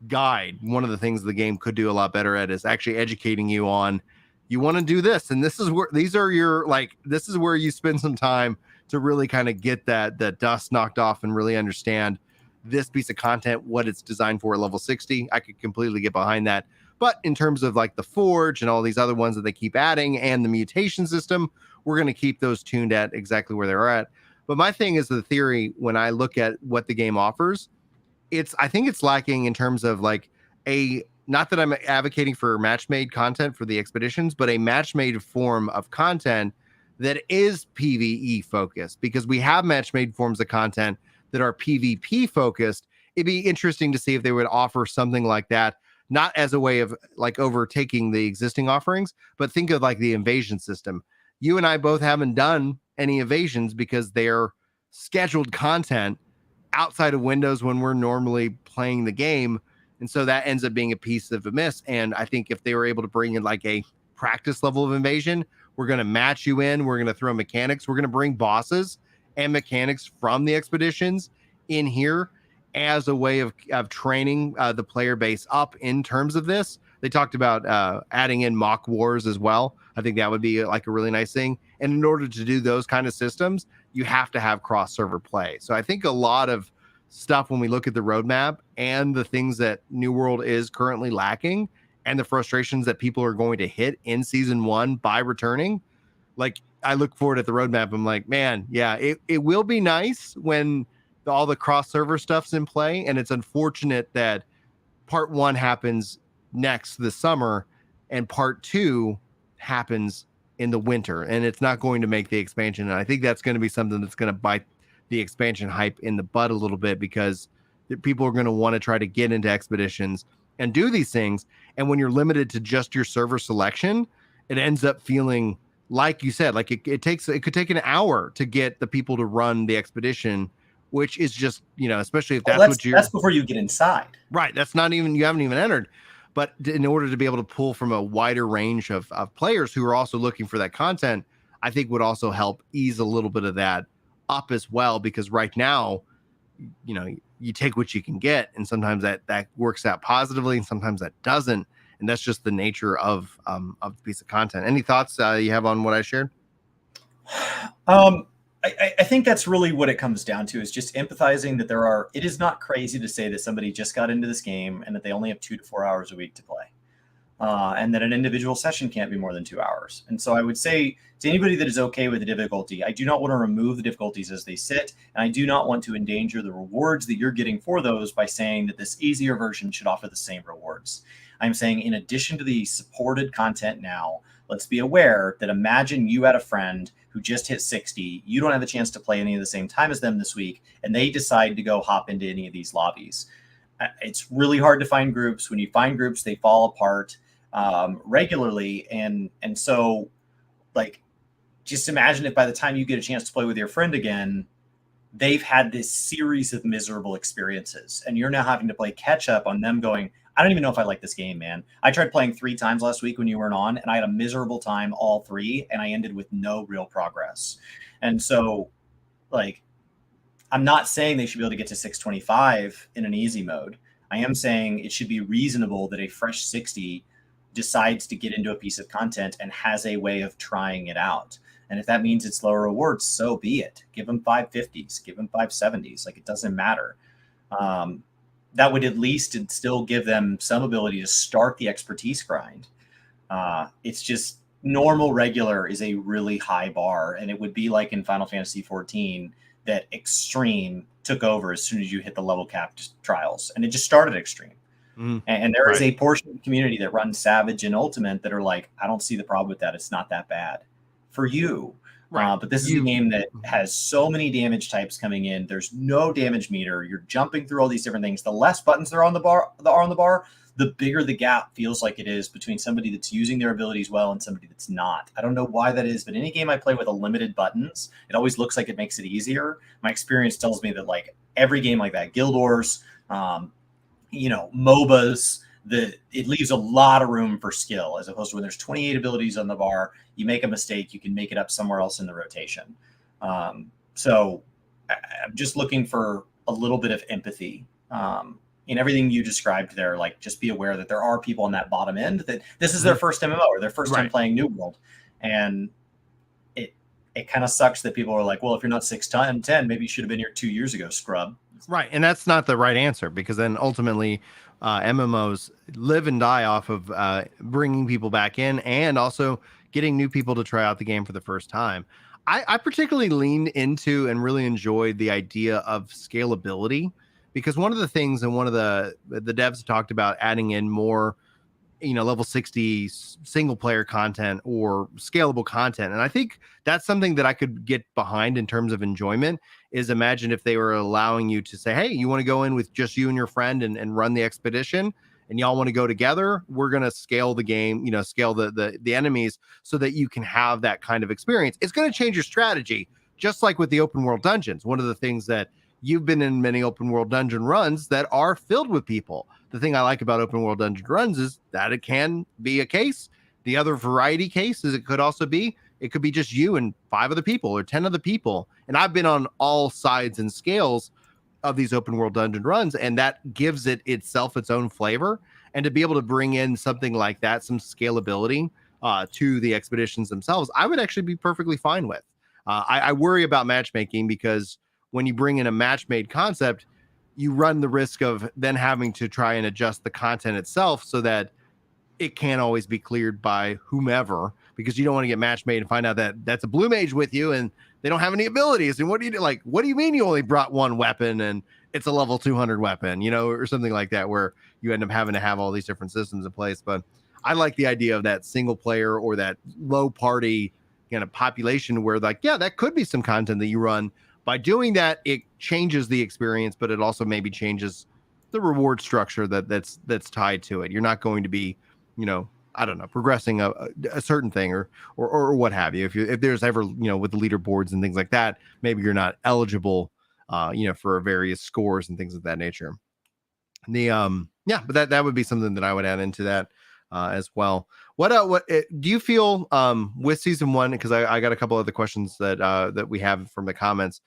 guide. One of the things the game could do a lot better at is actually educating you on, you want to do this, and this is where these are your, like, this is where you spend some time to really kind of get that dust knocked off and really understand this piece of content, what it's designed for at level 60. I could completely get behind that. But in terms of like the Forge and all these other ones that they keep adding and the mutation system, we're going to keep those tuned at exactly where they're at. But my thing is the theory, when I look at what the game offers, I think it's lacking in terms of like not that I'm advocating for match-made content for the expeditions, but a match-made form of content that is PvE focused, because we have match-made forms of content that are PvP focused. It'd be interesting to see if they would offer something like that, not as a way of like overtaking the existing offerings, but think of like the invasion system. You and I both haven't done any evasions because they're scheduled content outside of windows when we're normally playing the game. And so that ends up being a piece of a miss. And I think if they were able to bring in like a practice level of invasion, we're going to match you in, we're going to throw mechanics, we're going to bring bosses and mechanics from the expeditions in here as a way of training the player base up in terms of this. They talked about adding in mock wars as well. I think that would be like a really nice thing. And in order to do those kind of systems, you have to have cross server play. So I think a lot of stuff when we look at the roadmap and the things that New World is currently lacking and the frustrations that people are going to hit in season 1 by returning, like I look forward at the roadmap. I'm like, man, yeah, it will be nice when all the cross server stuff's in play. And it's unfortunate that part 1 happens next this summer and part 2 happens in the winter, and it's not going to make the expansion. And I think that's going to be something that's going to bite the expansion hype in the butt a little bit, because people are going to want to try to get into expeditions and do these things. And when you're limited to just your server selection, it ends up feeling, like you said, like it could take an hour to get the people to run the expedition, which is just, especially if that's before you get inside. Right. That's not even, you haven't even entered. But in order to be able to pull from a wider range of players who are also looking for that content, I think would also help ease a little bit of that up as well. Because right now, you take what you can get, and sometimes that works out positively, and sometimes that doesn't. And that's just the nature of the piece of content. Any thoughts you have on what I shared? I think that's really what it comes down to, is just empathizing that it is not crazy to say that somebody just got into this game and that they only have 2 to 4 hours a week to play. And that an individual session can't be more than 2 hours. And so I would say to anybody that is okay with the difficulty, I do not want to remove the difficulties as they sit. And I do not want to endanger the rewards that you're getting for those by saying that this easier version should offer the same rewards. I'm saying, in addition to the supported content now, let's be aware that imagine you had a friend who just hit 60. You don't have a chance to play any of the same time as them this week, and they decide to go hop into any of these lobbies. It's really hard to find groups. When you find groups, they fall apart regularly. And so, like, just imagine if by the time you get a chance to play with your friend again, they've had this series of miserable experiences, and you're now having to play catch up on them going, I don't even know if I like this game, man. I tried playing 3 times last week when you weren't on, and I had a miserable time all 3, and I ended with no real progress. And so, like, I'm not saying they should be able to get to 625 in an easy mode. I am saying it should be reasonable that a fresh 60 decides to get into a piece of content and has a way of trying it out. And if that means it's lower rewards, so be it. Give them 550s, give them 570s. Like, it doesn't matter. That would at least still give them some ability to start the expertise grind. It's just normal regular is a really high bar, and it would be like in Final Fantasy XIV that extreme took over as soon as you hit the level cap trials, and it just started extreme. And there is a portion of the community that runs Savage and Ultimate that are like, I don't see the problem with that. It's not that bad for you. But this is a game that has so many damage types coming in. There's no damage meter. You're jumping through all these different things. The less buttons there are on the bar, the bigger the gap feels like it is between somebody that's using their abilities well and somebody that's not. I don't know why that is, but any game I play with a limited buttons, it always looks like it makes it easier. My experience tells me that, like, every game like that, Guild Wars, MOBAs, it leaves a lot of room for skill, as opposed to when there's 28 abilities on the bar, you make a mistake, you can make it up somewhere else in the rotation. So I'm just looking for a little bit of empathy in everything you described there. Like, just be aware that there are people on that bottom end that this is their first MMO or their first time playing New World. And it kind of sucks that people are like, well, if you're not 6'10", maybe you should have been here 2 years ago, scrub. Right. And that's not the right answer, because then ultimately MMOs live and die off of bringing people back in and also getting new people to try out the game for the first time. I particularly leaned into and really enjoyed the idea of scalability, because one of the things, and one of the devs talked about adding in more, level 60 single player content or scalable content. And I think that's something that I could get behind in terms of enjoyment. Is imagine if they were allowing you to say, hey, you want to go in with just you and your friend and run the expedition, and y'all want to go together, we're going to scale the game, scale the enemies so that you can have that kind of experience. It's going to change your strategy, just like with the open world dungeons. One of the things that you've been in many open world dungeon runs that are filled with people. The thing I like about open world dungeon runs is that it can be a case. The other variety case is it could be just you and 5 other people or 10 other people. And I've been on all sides and scales of these open world dungeon runs, and that gives it itself its own flavor. And to be able to bring in something like that, some scalability to the expeditions themselves, I would actually be perfectly fine with. I worry about matchmaking because when you bring in a match-made concept, you run the risk of then having to try and adjust the content itself so that it can't always be cleared by whomever, because you don't want to get match made and find out that that's a blue mage with you and they don't have any abilities. And what do you do? Like, what do you mean you only brought one weapon and it's a level 200 weapon, or something like that, where you end up having to have all these different systems in place. But I like the idea of that single player or that low party kind of population where, like, yeah, that could be some content that you run. By doing that, it changes the experience, but it also maybe changes the reward structure that's tied to it. You're not going to be, I don't know, progressing a certain thing or what have you. If there's ever, with the leaderboards and things like that, maybe you're not eligible, for various scores and things of that nature. But that would be something that I would add into that as well. What do you feel with season one? Because I got a couple other questions that we have from the comments.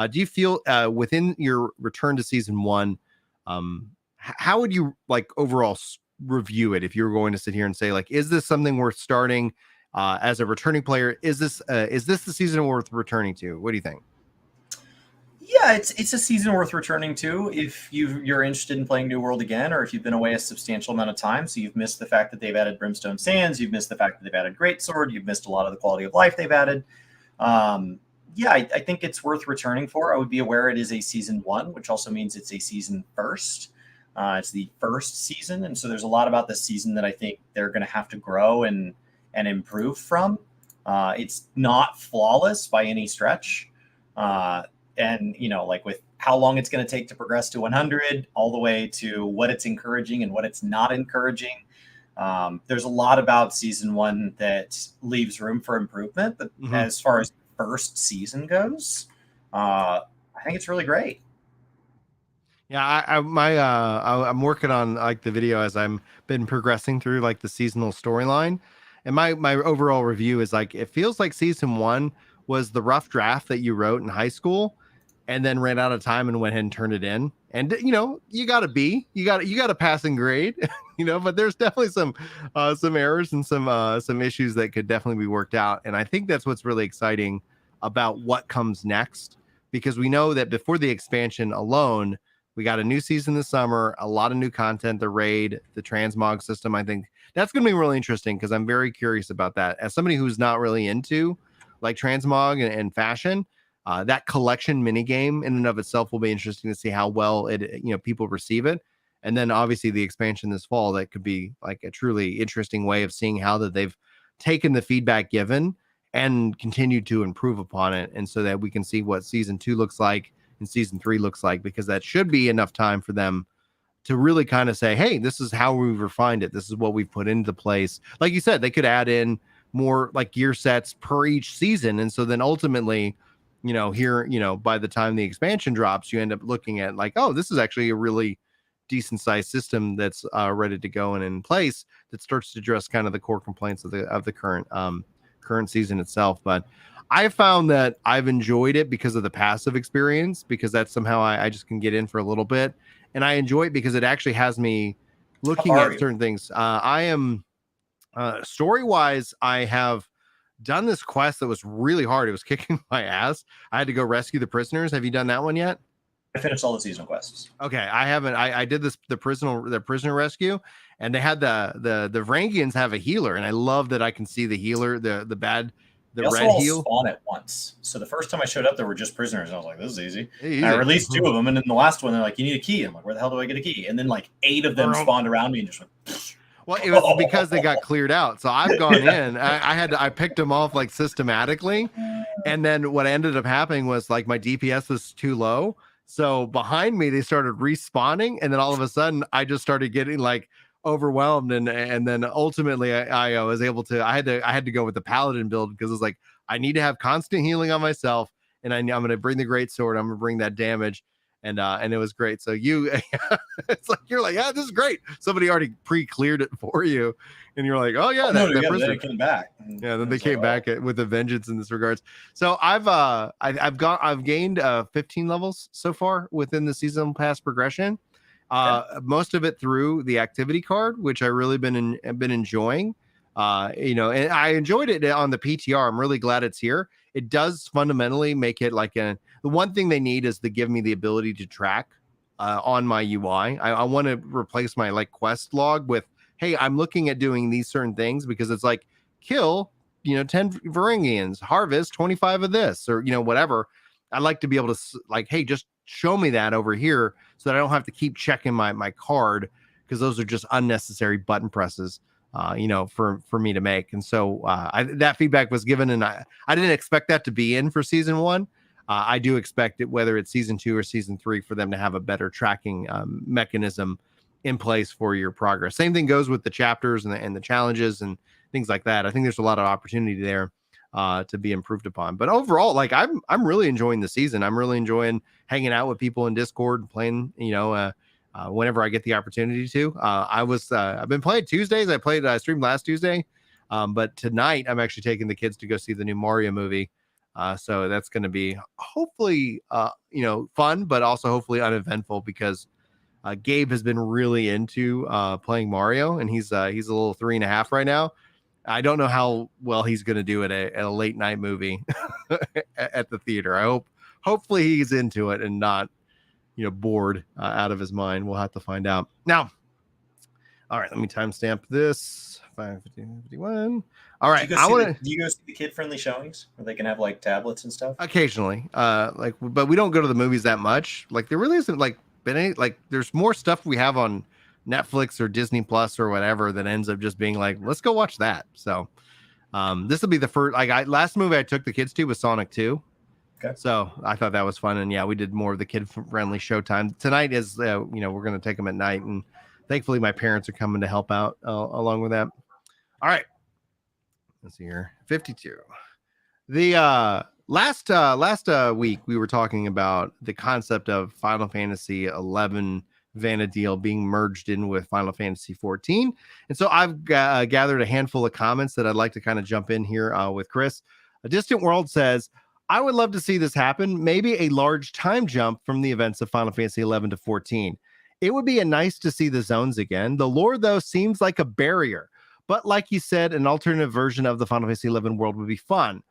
Do you feel within your return to season one, how would you like overall review it if you were going to sit here and say, like, is this something worth starting as a returning player? Is this the season worth returning to? What do you think? Yeah, it's a season worth returning to if you're interested in playing New World again, or if you've been away a substantial amount of time. So you've missed the fact that they've added Brimstone Sands, you've missed the fact that they've added Greatsword, you've missed a lot of the quality of life they've added. I think it's worth returning for. I would be aware it is a season one, which also means it's a season first. It's the first season, and so there's a lot about this season that I think they're going to have to grow and improve from. It's not flawless by any stretch. And, like with how long it's going to take to progress to 100, all the way to what it's encouraging and what it's not encouraging. There's a lot about season one that leaves room for improvement. But as far as first season goes, I think it's really great. Yeah, I'm working on like the video as I'm been progressing through like the seasonal storyline, and my overall review is like, it feels like season one was the rough draft that you wrote in high school and then ran out of time and went ahead and turned it in. And you got a passing grade, but there's definitely some errors and some issues that could definitely be worked out. And I think that's what's really exciting about what comes next, because we know that before the expansion alone, we got a new season this summer, a lot of new content, the raid, the transmog system. I think that's going to be really interesting because I'm very curious about that. As somebody who's not really into like transmog and fashion, that collection mini game in and of itself will be interesting to see how well people receive it. And then obviously the expansion this fall, that could be like a truly interesting way of seeing how that they've taken the feedback given and continued to improve upon it. And so that we can see what season 2 looks like and season 3 looks like, because that should be enough time for them to really kind of say, hey, this is how we've refined it. This is what we've put into place. Like you said, they could add in more like gear sets per each season. And so then ultimately, by the time the expansion drops, you end up looking at like, oh, this is actually a really decent sized system that's ready to go and in place that starts to address kind of the core complaints of the current season itself. But I found that I've enjoyed it because of the passive experience, because that's somehow I just can get in for a little bit. And I enjoy it because it actually has me looking at certain things. I am story-wise, I have done this quest that was really hard. It was kicking my ass. I had to go rescue the prisoners. Have you done that one yet? I finished all the seasonal quests. Okay, I haven't. I did the prisoner rescue, and they had the Varangians have a healer, and I love that I can see the healer, the red heal. Spawn at once. So the first time I showed up, there were just prisoners. And I was like, this is easy. And I released 2 of them, and then the last one, they're like, you need a key. I'm like, where the hell do I get a key? And then like 8 of them spawned around me and just went. Well, it was because they got cleared out. So I've gone in. I picked them off like systematically, and then what ended up happening was like my DPS was too low. So behind me, they started respawning, and then all of a sudden, I just started getting like overwhelmed, and then ultimately, I was able to. I had to go with the paladin build because it was like I need to have constant healing on myself, and I'm going to bring the great sword. I'm going to bring that damage, and it was great. So it's like you're like, yeah, this is great. Somebody already pre-cleared it for you, and you're like, oh yeah, then it came back. Yeah, then they came back with a vengeance in this regards. So I've gained 15 levels so far within the season pass progression. Most of it through the activity card, which I really been enjoying. And I enjoyed it on the PTR. I'm really glad it's here. It does fundamentally make it like the one thing they need is to give me the ability to track on my UI. I want to replace my like quest log with, hey, I'm looking at doing these certain things, because it's like kill, 10 Varangians, harvest 25 of this, or, whatever. I like to be able to like, hey, just show me that over here so that I don't have to keep checking my card, because those are just unnecessary button presses, for me to make. And so that feedback was given, and I didn't expect that to be in for season 1. I do expect it, whether it's season 2 or season 3, for them to have a better tracking mechanism in place for your progress. Same thing goes with the chapters and the challenges and things like that. I think there's a lot of opportunity there to be improved upon. But overall, like I'm really enjoying the season. I'm really enjoying hanging out with people in Discord and playing, whenever I get the opportunity to. I've been playing Tuesdays. I streamed last Tuesday. But tonight I'm actually taking the kids to go see the new Mario movie. So that's going to be hopefully, fun, but also hopefully uneventful, because Gabe has been really into playing Mario, and he's a little 3.5 right now. I don't know how well he's going to do at a late night movie at the theater. Hopefully he's into it and not, bored out of his mind. We'll have to find out. Now, all right, let me timestamp this. 5:51. All right, do you go see the kid-friendly showings where they can have like tablets and stuff? Occasionally, but we don't go to the movies that much. Like there really isn't been any, there's more stuff we have on Netflix or Disney Plus or whatever that ends up just being like, let's go watch that. So this will be the first, last movie I took the kids to was Sonic 2. Okay. So I thought that was fun. And yeah, we did more of the kid-friendly showtime. Tonight is, we're going to take them at night. And thankfully my parents are coming to help out along with that. All right. Let's see here. 52. The last week we were talking about the concept of Final Fantasy 11 Vana'diel being merged in with Final Fantasy 14. And so I've gathered a handful of comments that I'd like to kind of jump in here with Chris. A Distant World says, I would love to see this happen. Maybe a large time jump from the events of Final Fantasy 11 to 14. It would be nice to see the zones again. The lore, though, seems like a barrier. But like you said, an alternative version of the Final Fantasy 11 world would be fun.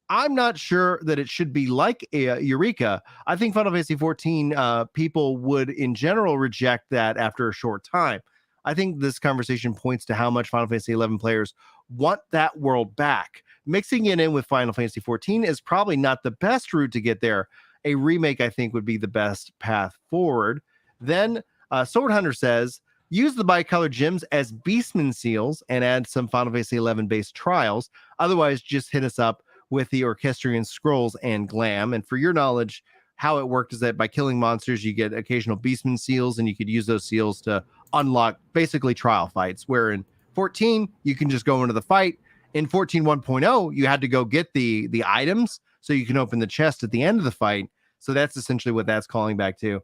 I'm not sure that it should be like Eureka. I think Final Fantasy 14 people would, in general, reject that after a short time. I think this conversation points to how much Final Fantasy 11 players want that world back. Mixing it in with Final Fantasy 14 is probably not the best route to get there. A remake, I think, would be the best path forward. Then Sword Hunter says, use the bicolored gems as Beastman seals and add some Final Fantasy 11 based trials. Otherwise, just hit us up with the Orchestrion scrolls and glam. And for your knowledge, how it worked is that by killing monsters, you get occasional Beastman seals, and you could use those seals to unlock basically trial fights, where in 14, you can just go into the fight. In 14 1.0, you had to go get the items so you can open the chest at the end of the fight. So that's essentially what that's calling back to.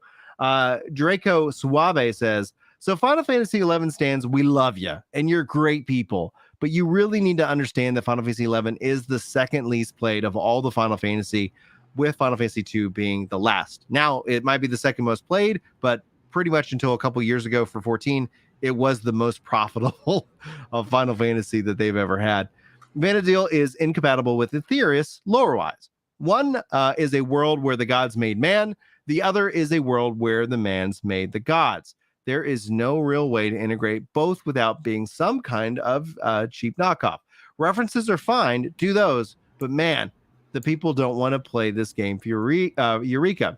Draco Suave says, so Final Fantasy 11 stands, we love you, and you're great people. But you really need to understand that Final Fantasy 11 is the second least played of all the Final Fantasy, with Final Fantasy 2 being the last. Now, it might be the second most played, but pretty much until a couple years ago for 14, it was the most profitable of Final Fantasy that they've ever had. Vana'diel is incompatible with Aetherius lore-wise. One is a world where the gods made man. The other is a world where the mans made the gods. There is no real way to integrate both without being some kind of cheap knockoff. References are fine, do those, but man, the people don't want to play this game for Eureka.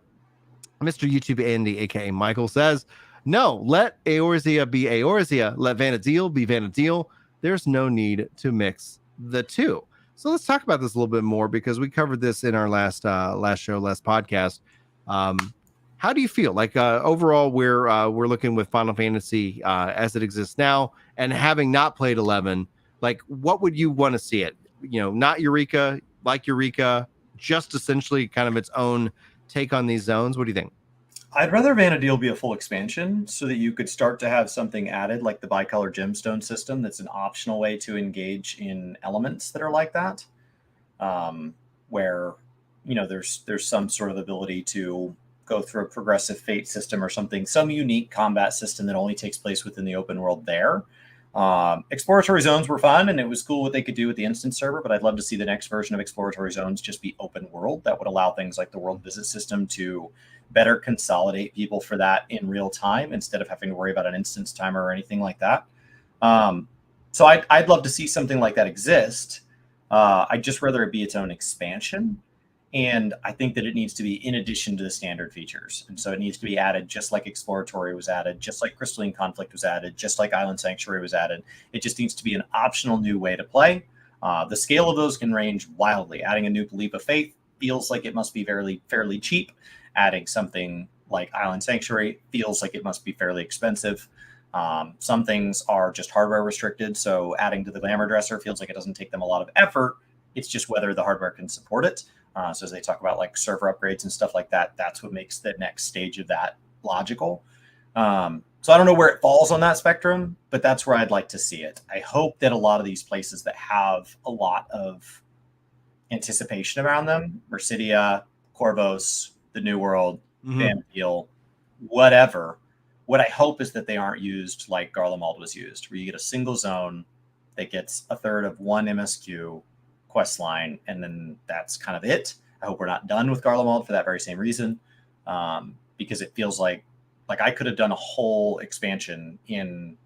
Mr. YouTube Andy, aka Michael, says, no, let Eorzea be Eorzea, let Vana'diel be Vana'diel. There's no need to mix the two. So let's talk about this a little bit more, because we covered this in our last podcast. How do you feel? Like overall, we're looking with Final Fantasy as it exists now, and having not played 11, like what would you want to see it? Not Eureka, like Eureka, just essentially kind of its own take on these zones. What do you think? I'd rather Vana'diel be a full expansion so that you could start to have something added like the bicolor gemstone system that's an optional way to engage in elements that are like that, where there's some sort of ability to go through a progressive fate system or something, some unique combat system that only takes place within the open world there. Exploratory zones were fun, and it was cool what they could do with the instance server, but I'd love to see the next version of exploratory zones just be open world. That would allow things like the world visit system to better consolidate people for that in real time instead of having to worry about an instance timer or anything like that. So I'd love to see something like that exist. I'd just rather it be its own expansion. And I think that it needs to be in addition to the standard features. And so it needs to be added just like Exploratory was added, just like Crystalline Conflict was added, just like Island Sanctuary was added. It just needs to be an optional new way to play. The scale of those can range wildly. Adding a new Leap of Faith feels like it must be fairly cheap. Adding something like Island Sanctuary feels like it must be fairly expensive. Some things are just hardware restricted. So adding to the Glamour Dresser feels like it doesn't take them a lot of effort. It's just whether the hardware can support it. So as they talk about like server upgrades and stuff like that, that's what makes the next stage of that logical. So I don't know where it falls on that spectrum, but that's where I'd like to see it. I hope that a lot of these places that have a lot of anticipation around them, Mercidia, Corvos, the New World, Vana'diel, whatever, what I hope is that they aren't used like Garlemald was used, where you get a single zone that gets a third of one MSQ quest line, and then that's kind of it. I hope we're not done with Garlemald for that very same reason, because it feels like I could have done a whole expansion in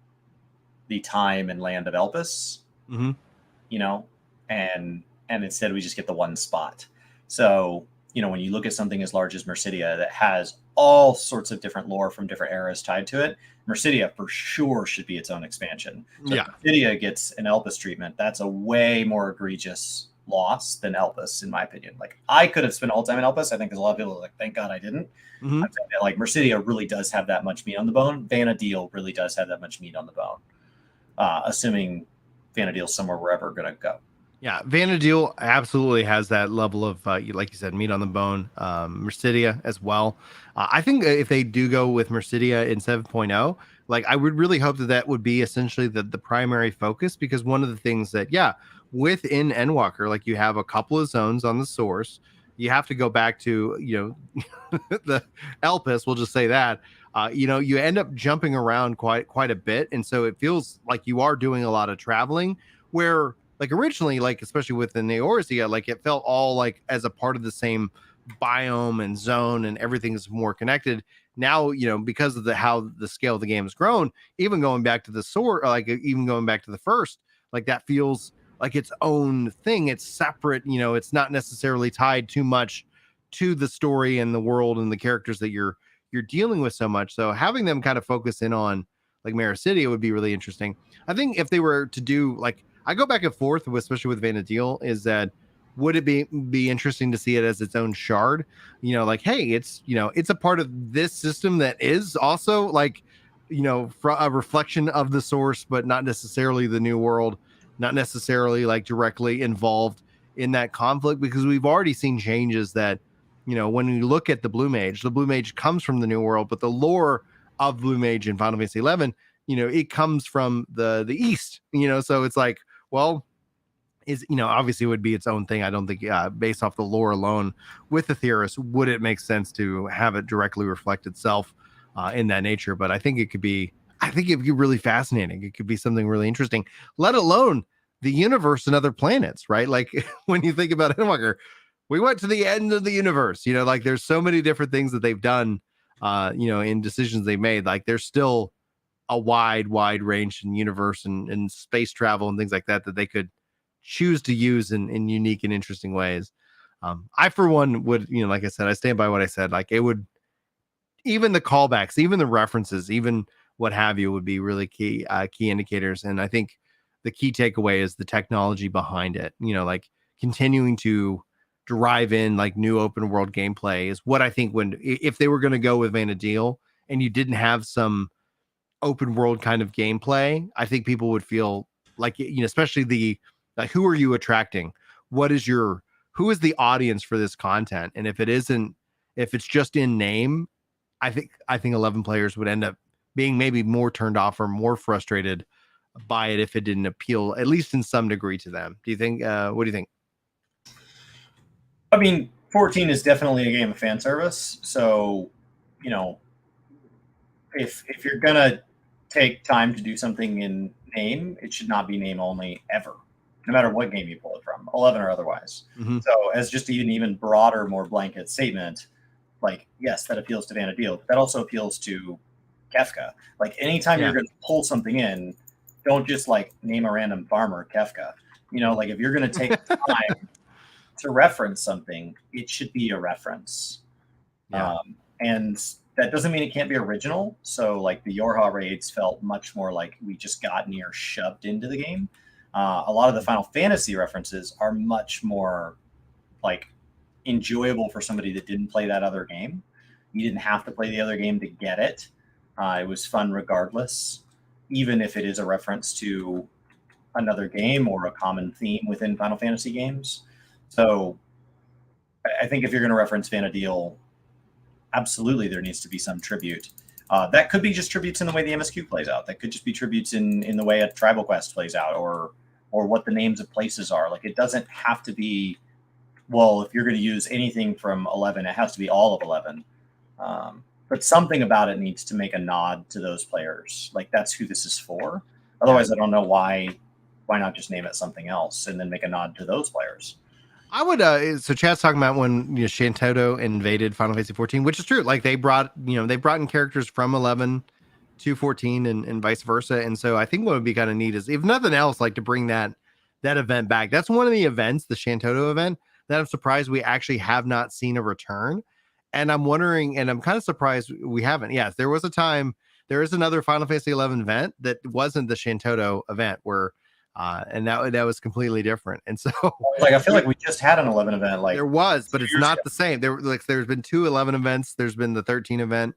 the time and land of Elpis, you know, and instead we just get the one spot. So, you know, when you look at something as large as Mercidia that has all sorts of different lore from different eras tied to it, Mercidia for sure should be its own expansion. So if Mercidia gets an Elpis treatment, that's a way more egregious loss than Elpis, in my opinion. Like, I could have spent all time in Elpis. I think there's a lot of people like, thank God I didn't. I think that, like, Mercidia really does have that much meat on the bone. Vana'diel really does have that much meat on the bone. Assuming Vana'diel's somewhere we're ever going to go. Yeah, Vana'diel absolutely has that level of, like you said, meat on the bone. Mercidia as well. I think if they do go with Mercidia in 7.0, like, I would really hope that that would be essentially the primary focus, because one of the things that, within Endwalker, like, you have a couple of zones on the source. You have to go back to, the Elpis, we'll just say that. You end up jumping around quite a bit, and so it feels like you are doing a lot of traveling, where, like, originally, like, especially with the Eorzea, like, it felt all like as a part of the same biome and zone, and everything's more connected. Now, because of how the scale of the game has grown, even going back to the sword, like, even going back to the first, like, that feels like its own thing. It's separate, it's not necessarily tied too much to the story and the world and the characters that you're dealing with so much. So having them kind of focus in on, like, Mercidia would be really interesting. I think if they were to do, like, I go back and forth with, especially with Vana'diel, is that would it be interesting to see it as its own shard? Like, hey, it's a part of this system that is also, like, a reflection of the source, but not necessarily the new world, not necessarily, like, directly involved in that conflict, because we've already seen changes that, when you look at the Blue Mage comes from the new world, but the lore of Blue Mage in Final Fantasy 11, it comes from the east, so it's like, well, obviously it would be its own thing. I don't think, based off the lore alone with the theorists, would it make sense to have it directly reflect itself in that nature. But I think it'd be really fascinating. It could be something really interesting, let alone the universe and other planets, right? Like, when you think about Endwalker, we went to the end of the universe, like, there's so many different things that they've done, in decisions they made. Like, there's still a wide range in universe and space travel and things like that they could choose to use in unique and interesting ways. I, for one, would, like I said, I stand by what I said. Like, it would, even the callbacks, even the references, even what have you, would be really key indicators. And I think the key takeaway is the technology behind it, like, continuing to drive in, like, new open world gameplay is what I think, if they were going to go with Vana'diel and you didn't have some open world kind of gameplay, I think people would feel like, especially like, who are you attracting? Who is the audience for this content? And if it's just in name, I think 11 players would end up being maybe more turned off or more frustrated by it if it didn't appeal, at least in some degree, to them. Do you think, what do you think? I mean, 14 is definitely a game of fan service. So, if you're gonna take time to do something in name, it should not be name only ever, no matter what game you pull it from, 11 or otherwise. So as just an even broader, more blanket statement, like, yes, that appeals to Vana'diel, but that also appeals to Kefka. Like, anytime you're going to pull something in, don't just like name a random farmer Kefka. You know, like if you're going to take time to reference something, it should be a reference. And that doesn't mean it can't be original. So like the Yorha raids felt much more like we just got near shoved into the game. A lot of the Final Fantasy references are much more like enjoyable for somebody that didn't play that other game. You didn't have to play the other game to get it. It was fun regardless, even if it is a reference to another game or a common theme within Final Fantasy games. So I think if you're going to reference Vana'diel, absolutely there needs to be some tribute. That could be just tributes in the way the MSQ plays out. That could just be tributes in the way a tribal quest plays out, or what the names of places are. Like, it doesn't have to be, well, if you're going to use anything from 11, it has to be all of 11. But something about it needs to make a nod to those players. Like, that's who this is for. Otherwise, I don't know why not just name it something else and then make a nod to those players. I would so Chad's talking about when Shantoto invaded Final Fantasy 14, which is true. Like, they brought in characters from 11 to 14 and vice versa. And so I think what would be kind of neat is, if nothing else, like to bring that event back. That's one of the events, the Shantoto event, that I'm surprised we actually have not seen a return. And I'm wondering, and I'm kind of surprised we haven't. Yes, there was a time, there is another Final Fantasy 11 event that wasn't the Shantoto event where and that was completely different. And so like, I feel like we just had an 11 event. Like, there was, but it's not the same. There's been 2 11 events. There's been the 13 event.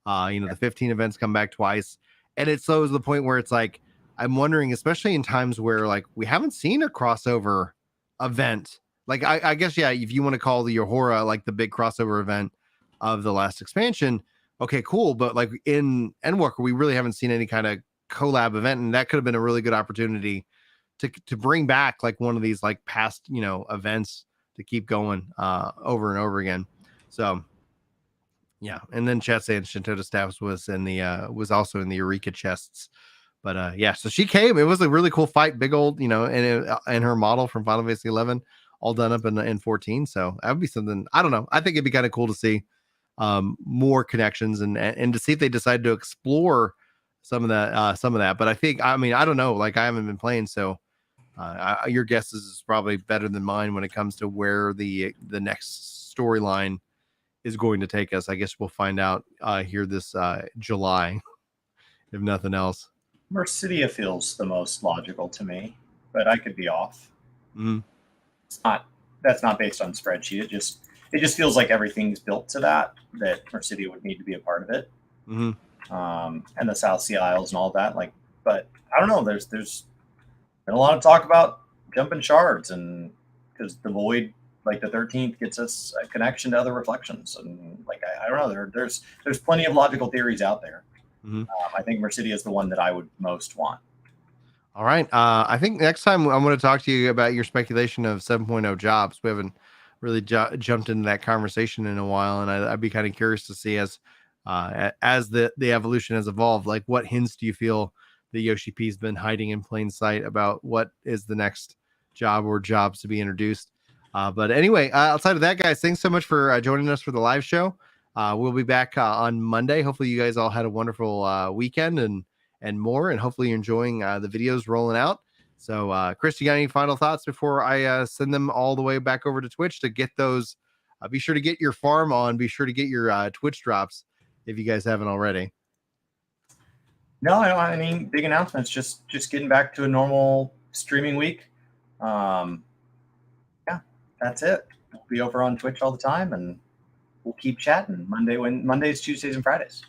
The 15 events come back twice. And it's so to the point where it's like, I'm wondering, especially in times where like we haven't seen a crossover event. Like, I guess, yeah, if you want to call the Yorha like the big crossover event of the last expansion, okay, cool. But like in Endwalker, we really haven't seen any kind of collab event, and that could have been a really good opportunity to bring back like one of these like past events to keep going over and over again. So yeah, and then chat saying Shantoto Staffs was in the was also in the Eureka chests. But yeah, so she came. It was a really cool fight, big old, and her model from Final Fantasy 11 all done up in 14. So that would be something, I don't know. I think it'd be kind of cool to see more connections and to see if they decide to explore some of that. But I think, I mean, I don't know, like I haven't been playing, so your guess is probably better than mine when it comes to where the next storyline is going to take us. I guess we'll find out here this July, if nothing else. Mercidia feels the most logical to me, but I could be off. That's not based on spreadsheet. It just feels like everything's built to that Mercidia would need to be a part of it. And the South Sea Isles and all that. Like, but I don't know. There's been a lot of talk about jumping shards, and because the void, like the 13th, gets us a connection to other reflections, and like I don't know. There's plenty of logical theories out there. I think Mercidia is the one that I would most want. All right. I think next time I'm going to talk to you about your speculation of 7.0 jobs. We haven't really jumped into that conversation in a while, and I'd be kind of curious to see as the evolution has evolved, like what hints do you feel that Yoshi P's been hiding in plain sight about what is the next job or jobs to be introduced. But anyway, outside of that, guys, thanks so much for joining us for the live show. We'll be back on Monday. Hopefully you guys all had a wonderful weekend and more, and hopefully you're enjoying the videos rolling out. So Chris, you got any final thoughts before I send them all the way back over to Twitch to get those? Be sure to get your farm on. Be sure to get your Twitch drops if you guys haven't already. No, I don't have any big announcements. Just getting back to a normal streaming week. Yeah, that's it. We'll be over on Twitch all the time, and we'll keep chatting Mondays, Tuesdays, and Fridays.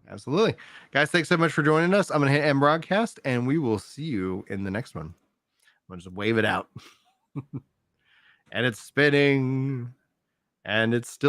Absolutely. Guys, thanks so much for joining us. I'm going to hit end broadcast, and we will see you in the next one. I'm going to just wave it out. And it's spinning, and it's still